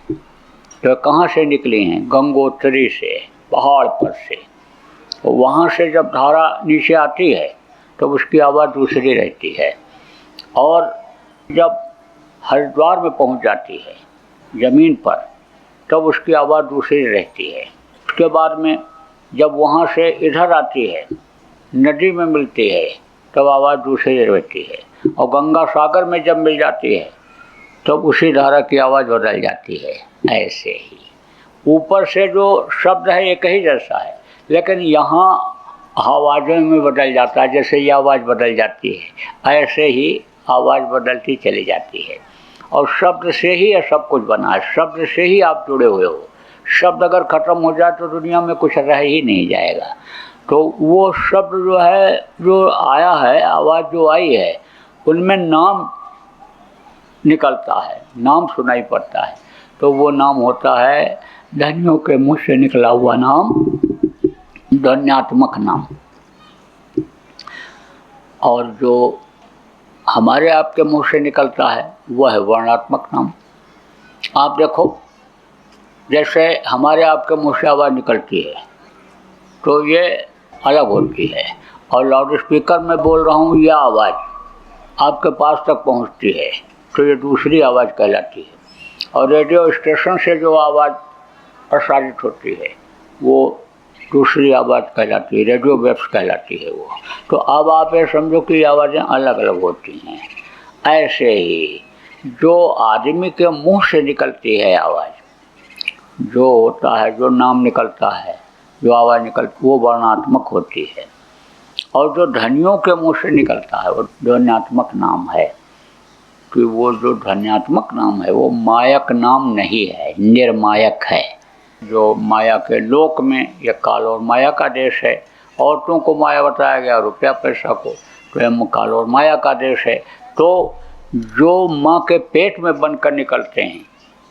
तो कहाँ से निकली हैं? गंगोत्री से, पहाड़ पर से। तो वहाँ से जब धारा नीचे आती है तो उसकी आवाज़ दूसरी रहती है, और जब हरिद्वार में पहुँच जाती है ज़मीन पर, तब उसकी आवाज़ दूसरी रहती है। उसके बाद में जब वहाँ से इधर आती है, नदी में मिलती है, तब आवाज़ दूसरी रहती है, और गंगा सागर में जब मिल जाती है तब उसी धारा की आवाज़ बदल जाती है। ऐसे ही ऊपर से जो शब्द है एक ही जैसा है, लेकिन यहाँ आवाज़ों में बदल जाता है। जैसे ये आवाज़ बदल जाती है, ऐसे ही आवाज़ बदलती चली जाती है। और शब्द से ही यह सब कुछ बना है, शब्द से ही आप जुड़े हुए हो। शब्द अगर ख़त्म हो जाए तो दुनिया में कुछ रह ही नहीं जाएगा। तो वो शब्द जो है, जो आया है, आवाज़ जो आई है, उनमें नाम निकलता है, नाम सुनाई पड़ता है। तो वो नाम होता है धनियों के मुँह से निकला हुआ नाम, ध्वन्यात्मक नाम। और जो हमारे आपके मुँह से निकलता है वह है वर्णात्मक नाम। आप देखो, जैसे हमारे आपके मुँह से आवाज़ निकलती है तो ये अलग होती है, और लाउड स्पीकर में बोल रहा हूँ, यह आवाज़ आपके पास तक पहुँचती है तो ये दूसरी आवाज़ कहलाती है। और रेडियो स्टेशन से जो आवाज़ प्रसारित होती है वो दूसरी आवाज़ कहलाती है, रेडियो वेव्स कहलाती है वो। तो अब आप ये समझो कि आवाज़ें अलग अलग होती हैं। ऐसे ही जो आदमी के मुंह से निकलती है आवाज़, जो होता है, जो नाम निकलता है, जो आवाज़ निकलती, वो वर्णात्मक होती है। और जो ध्वनियों के मुंह से निकलता है वो ध्वन्यात्मक नाम है। कि वो जो ध्वन्यात्मक नाम है वो मायक नाम नहीं है, निर्मायक है। जो माया के लोक में, यह काल और माया का देश है। औरतों को माया बताया गया, रुपया पैसा को, तो यह काल और माया का देश है। तो जो माँ के पेट में बनकर निकलते हैं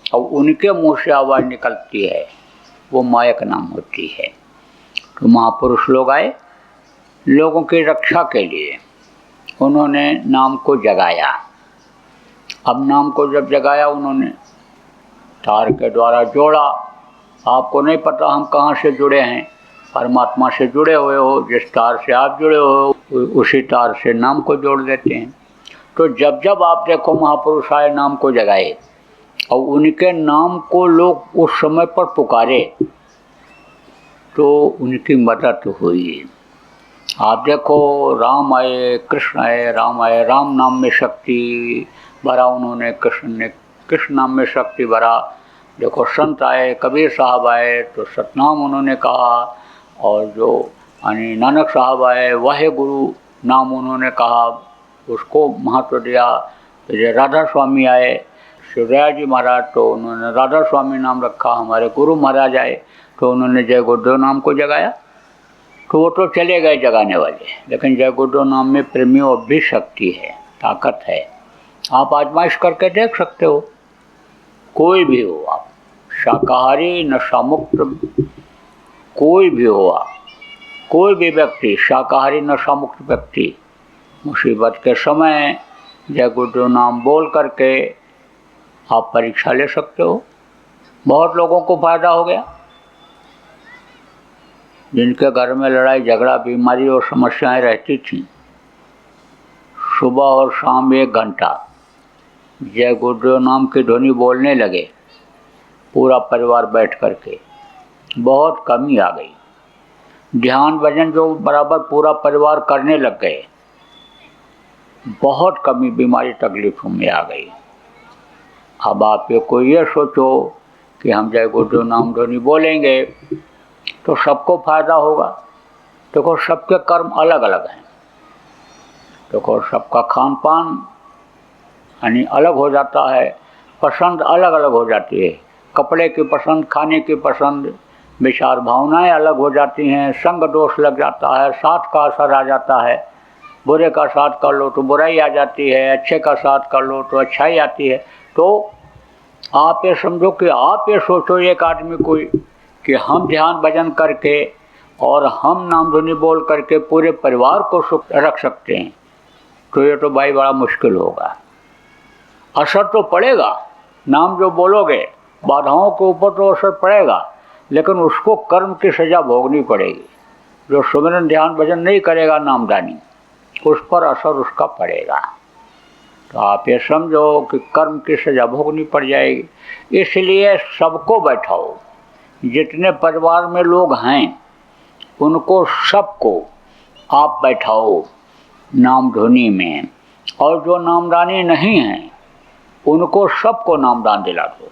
और उनके मुंह से आवाज़ निकलती है वो मायक नाम होती है। तो महापुरुष लोग आए लोगों की रक्षा के लिए, उन्होंने नाम को जगाया। अब नाम को जब जगाया उन्होंने तार के द्वारा जोड़ा। आपको नहीं पता हम कहाँ से जुड़े हैं, परमात्मा से जुड़े हुए हो। जिस तार से आप जुड़े हो उसी तार से नाम को जोड़ देते हैं। तो जब जब आप देखो महापुरुष आए, नाम को जगाए और उनके नाम को लोग उस समय पर पुकारे तो उनकी मदद हुई। आप देखो, राम आए, कृष्ण आए, राम आए, राम नाम में शक्ति भरा उन्होंने, कृष्ण ने कृष्ण नाम में शक्ति भरा। देखो, संत आए, कबीर साहब आए तो सतनाम उन्होंने कहा, और जो नानक साहब आए वाहे गुरु नाम उन्होंने कहा, उसको महत्व दिया। फिर राधा स्वामी आए, शिवराय जी महाराज, तो उन्होंने राधा स्वामी नाम रखा। हमारे गुरु महाराज आए तो उन्होंने जय गुरुदेव नाम को जगाया। तो वो तो चले गए जगाने वाले, लेकिन जय गुरुदेव नाम में प्रेमियों अब भी शक्ति है, ताकत है। आप आजमाइश करके देख सकते हो, कोई भी हो आप, शाकाहारी नशा मुक्त कोई भी हो आप, कोई भी व्यक्ति, शाकाहारी नशा मुक्त व्यक्ति, मुसीबत के समय जय गुरुदेव नाम बोल करके आप परीक्षा ले सकते हो। बहुत लोगों को फायदा हो गया, जिनके घर में लड़ाई झगड़ा बीमारी और समस्याएं रहती थीं, सुबह और शाम 1 घंटा जय गुरुदेव नाम की ध्वनि बोलने लगे, पूरा परिवार बैठ करके, बहुत कमी आ गई। ध्यान भजन जो बराबर पूरा परिवार करने लग गए, बहुत कमी बीमारी तकलीफों में आ गई। अब आप ये सोचो कि हम जय गुरुदेव नाम ध्वनि बोलेंगे तो सबको फायदा होगा। देखो, सबके कर्म अलग अलग हैं, देखो सबका खान पान यानी अलग हो जाता है, पसंद अलग अलग हो जाती है, कपड़े की पसंद, खाने की पसंद, विचार भावनाएं अलग हो जाती हैं, संग दोष लग जाता है, साथ का असर आ जाता है, बुरे का साथ कर लो तो बुराई आ जाती है, अच्छे का साथ कर लो तो अच्छाई आती है। तो आप ये समझो कि आप ये सोचो एक आदमी कोई कि हम ध्यान भजन करके और हम नाम ध्वनि बोल करके पूरे परिवार को सुख रख सकते हैं, तो ये तो भाई बड़ा मुश्किल होगा। असर तो पड़ेगा, नाम जो बोलोगे बाधाओं के ऊपर तो असर पड़ेगा, लेकिन उसको कर्म की सजा भोगनी पड़ेगी। जो सुमिरन ध्यान भजन नहीं करेगा नामदानी, उस पर असर उसका पड़ेगा। तो आप ये समझो कि कर्म की सजा भोगनी पड़ जाएगी। इसलिए सबको बैठाओ, जितने परिवार में लोग हैं उनको सबको आप बैठाओ नाम ध्वनि में, और जो नामदानी नहीं हैं उनको सबको नामदान दिला दो।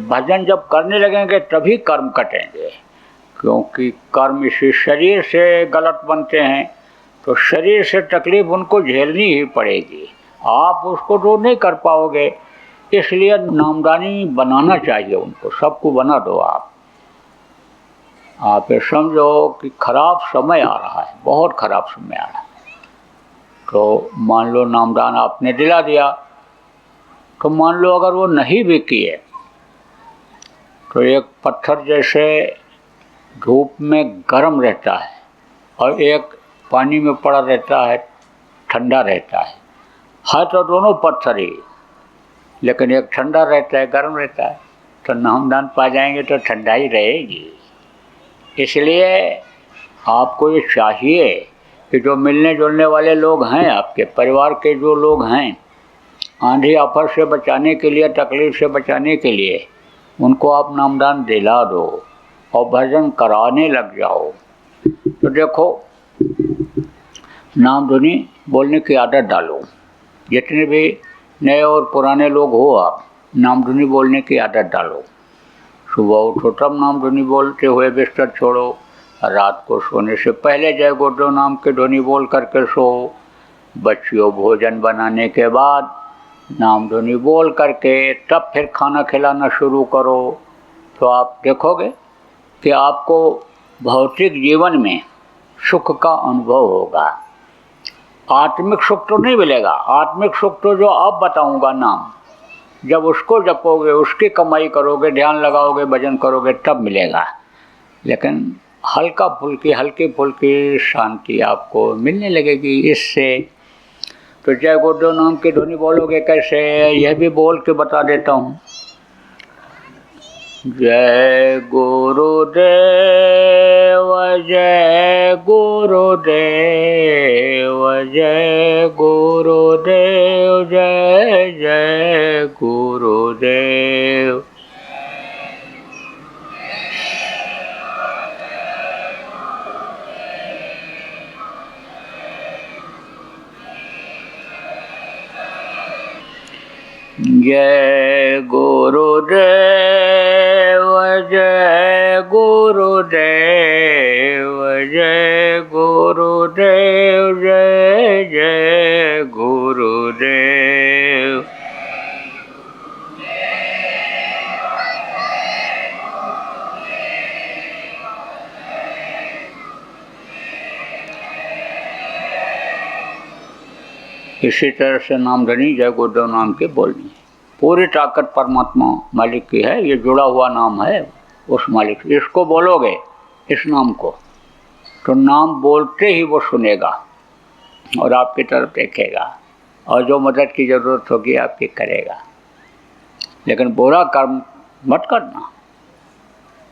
भजन जब करने लगेंगे तभी कर्म कटेंगे, क्योंकि कर्म इसी शरीर से गलत बनते हैं, तो शरीर से तकलीफ उनको झेलनी ही पड़ेगी, आप उसको दूर नहीं कर पाओगे। इसलिए नामदानी बनाना चाहिए उनको, सबको बना दो आप। आप ये समझो कि खराब समय आ रहा है, बहुत खराब समय आ रहा है। तो मान लो नामदान आपने दिला दिया, तो मान लो अगर वो नहीं भी किए तो एक पत्थर जैसे धूप में गर्म रहता है और एक पानी में पड़ा रहता है, ठंडा रहता है तो दोनों पत्थर ही, लेकिन एक ठंडा रहता है, गर्म रहता है। तो नामदान पा जाएंगे तो ठंडा ही रहेगी। इसलिए आपको ये चाहिए कि जो मिलने जुलने वाले लोग हैं, आपके परिवार के जो लोग हैं, आंधी आफत से बचाने के लिए, तकलीफ से बचाने के लिए उनको आप नामदान दिला दो और भजन कराने लग जाओ। तो देखो, नाम धुनी बोलने की आदत डालो। जितने भी नए और पुराने लोग हो, आप नाम धुनी बोलने की आदत डालो। सुबह उठो तब नाम धुनी बोलते हुए बिस्तर छोड़ो, रात को सोने से पहले जय गुरुदेव नाम की ध्वनि बोल करके सो। बच्चियों भोजन बनाने के बाद नाम ध्वनि बोल करके तब फिर खाना खिलाना शुरू करो। तो आप देखोगे कि आपको भौतिक जीवन में सुख का अनुभव होगा। आत्मिक सुख तो नहीं मिलेगा, आत्मिक सुख तो जो अब बताऊंगा नाम, जब उसको जपोगे, उसकी कमाई करोगे, ध्यान लगाओगे, भजन करोगे, तब मिलेगा। लेकिन हल्की फुल्की शांति आपको मिलने लगेगी इससे। तो जय गुरुदेव नाम की ध्वनि बोलोगे कैसे, यह भी बोल के बता देता हूँ। जय गुरुदेव, जय गुरुदेव, जय गुरुदेव, जय जय गुरुदेव। जय गुरुदेव, जय गुरुदेव, जय गुरुदेव, जय जय गुरुदेव। इसी तरह से नाम धनी जय गुरुदेव नाम के बोलनी है। पूरी ताकत परमात्मा मालिक की है, ये जुड़ा हुआ नाम है उस मालिक। इसको बोलोगे, इस नाम को, तो नाम बोलते ही वो सुनेगा और आपकी तरफ देखेगा और जो मदद की ज़रूरत होगी आपकी करेगा। लेकिन बुरा कर्म मत करना।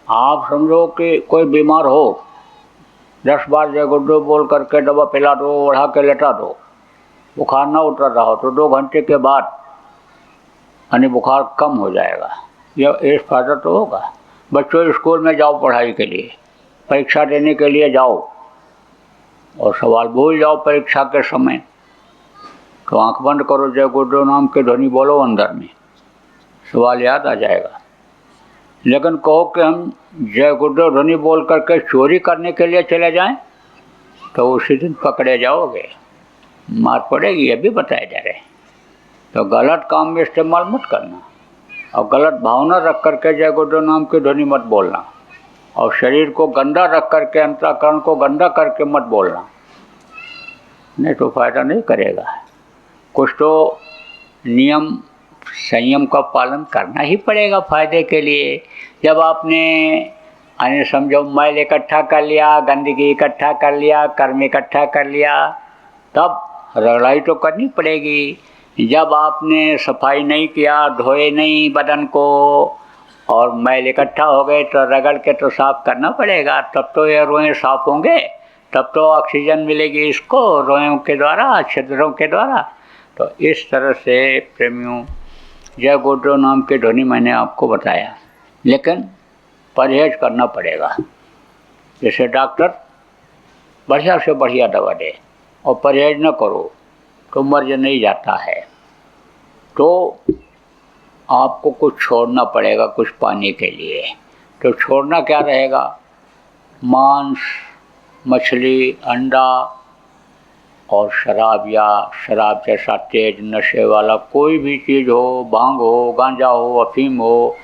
आप समझो कि कोई बीमार हो, 10 बार जय गुरुदेव बोल करके दवा पिला दो, ओढ़ा के लेटा दो, बुखार ना उतर रहा हो तो 2 घंटे के बाद यानी बुखार कम हो जाएगा। यह एक फायदा तो होगा। बच्चों, स्कूल में जाओ पढ़ाई के लिए, परीक्षा देने के लिए जाओ और सवाल भूल जाओ परीक्षा के समय, तो आंख बंद करो, जय गुरुदेव नाम की ध्वनि बोलो, अंदर में सवाल याद आ जाएगा। लेकिन कहो कि हम जय गुरुदेव ध्वनि बोल करके चोरी करने के लिए चले जाएं, तो उसी दिन पकड़े जाओगे, मार पड़ेगी। ये भी बताए जा रहे हैं। तो गलत काम में इस्तेमाल मत करना और गलत भावना रख करके जय गुरुदेव नाम की ध्वनि मत बोलना और शरीर को गंदा रख करके, अंतःकरण को गंदा करके मत बोलना, नहीं तो फायदा नहीं करेगा। कुछ तो नियम संयम का पालन करना ही पड़ेगा फायदे के लिए। जब आपने यानी समझो मैल इकट्ठा कर लिया, गंदगी इकट्ठा कर लिया, कर्म इकट्ठा कर लिया, तब रगड़ाई तो करनी पड़ेगी। जब आपने सफाई नहीं किया, धोए नहीं बदन को और मैल इकट्ठा हो गए, तो रगड़ के तो साफ करना पड़ेगा, तब तो ये रोएं साफ होंगे, तब तो ऑक्सीजन मिलेगी इसको रोएं के द्वारा, छिद्रों के द्वारा। तो इस तरह से प्रेमियों, जय गुरुदेव नाम की ध्वनि मैंने आपको बताया, लेकिन परहेज करना पड़ेगा। जैसे डॉक्टर बढ़िया से बढ़िया दवा दे और परहेज न करो तो मर्ज नहीं जाता है। तो आपको कुछ छोड़ना पड़ेगा कुछ पाने के लिए। तो छोड़ना क्या रहेगा? मांस, मछली, अंडा और शराब या शराब जैसा तेज नशे वाला कोई भी चीज़ हो, भांग हो, गांजा हो, अफीम हो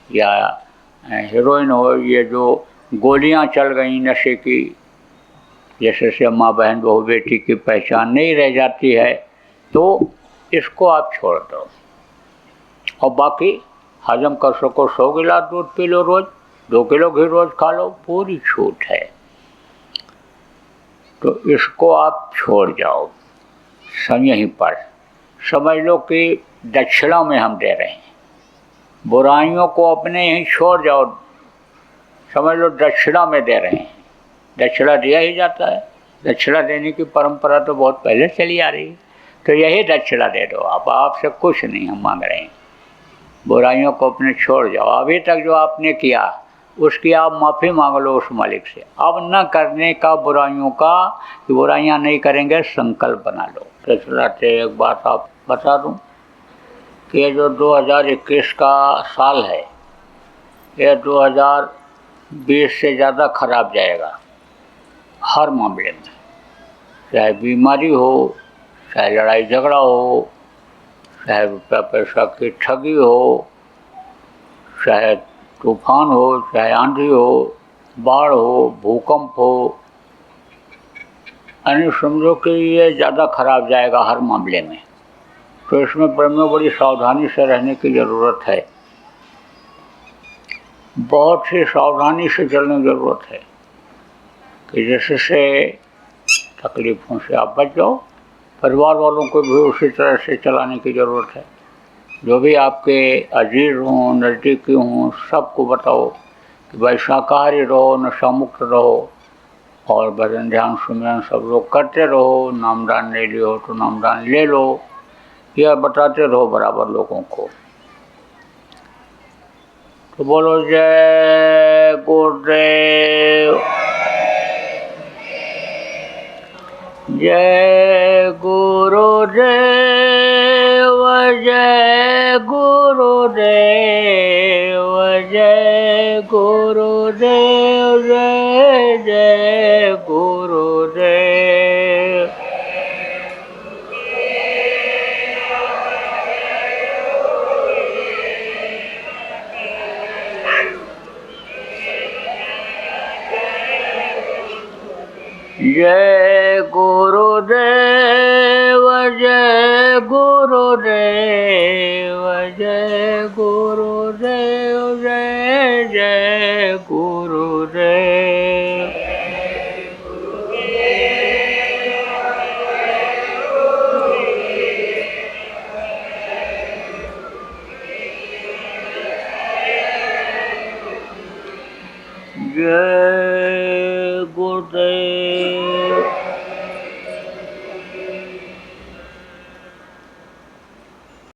या हेरोइन हो, ये जो गोलियां चल गई नशे की, जैसे से माँ बहन बहू बेटी की पहचान नहीं रह जाती है, तो इसको आप छोड़ दो। और बाकी हजम कर सको 100 गिलास दूध पी लो रोज, 2 किलो घी रोज खा लो, पूरी छूट है। तो इसको आप छोड़ जाओ। यहीं पर समझ लो कि दक्षिणा में हम दे रहे हैं, बुराइयों को अपने यहीं छोड़ जाओ, समझ लो दक्षिणा में दे रहे हैं। दक्षिणा दिया ही जाता है, दक्षिणा देने की परंपरा तो बहुत पहले चली आ रही है, तो यही दक्षिणा दे दो आप। आपसे कुछ नहीं हम मांग रहे हैं, बुराइयों को अपने छोड़ जाओ। अभी तक जो आपने किया उसकी आप माफ़ी मांग लो उस मालिक से, अब न करने का बुराइयों का, कि बुराइयां नहीं करेंगे, संकल्प बना लो। तो चलाते एक बात आप बता दूं कि ये जो 2021 का साल है, ये 2020 से ज़्यादा खराब जाएगा हर मामले में, चाहे बीमारी हो, चाहे लड़ाई झगड़ा हो, चाहे रुपया पैसा की ठगी हो, चाहे तूफान हो, चाहे आंधी हो, बाढ़ हो, भूकंप हो, यानी समझो कि ये ज़्यादा खराब जाएगा हर मामले में। तो इसमें बड़ी सावधानी से रहने की ज़रूरत है, बहुत ही सावधानी से चलने की ज़रूरत है, कि जैसे से तकलीफ़ों से आप बच जाओ, परिवार वालों को भी उसी तरह से चलाने की ज़रूरत है। जो भी आपके अजीज हों, नज़दीकी हों, सबको बताओ कि भाई शाकाहारी रहो, नशा मुक्त रहो, और भजन ध्यान सुमिरन सब लोग करते रहो। नामदान ले लियो तो नामदान ले लो, यह बताते रहो बराबर लोगों को। तो बोलो जय गुरुदेव, जय गुरुदेव, जय गुरुदेव, जय गुरुदेव, जय जय गुरुदेव। जय गुरुदेव, जय गुरुदेव, जय गुरुदेव, जय जय गुरुदेव। जय गुरुदेव।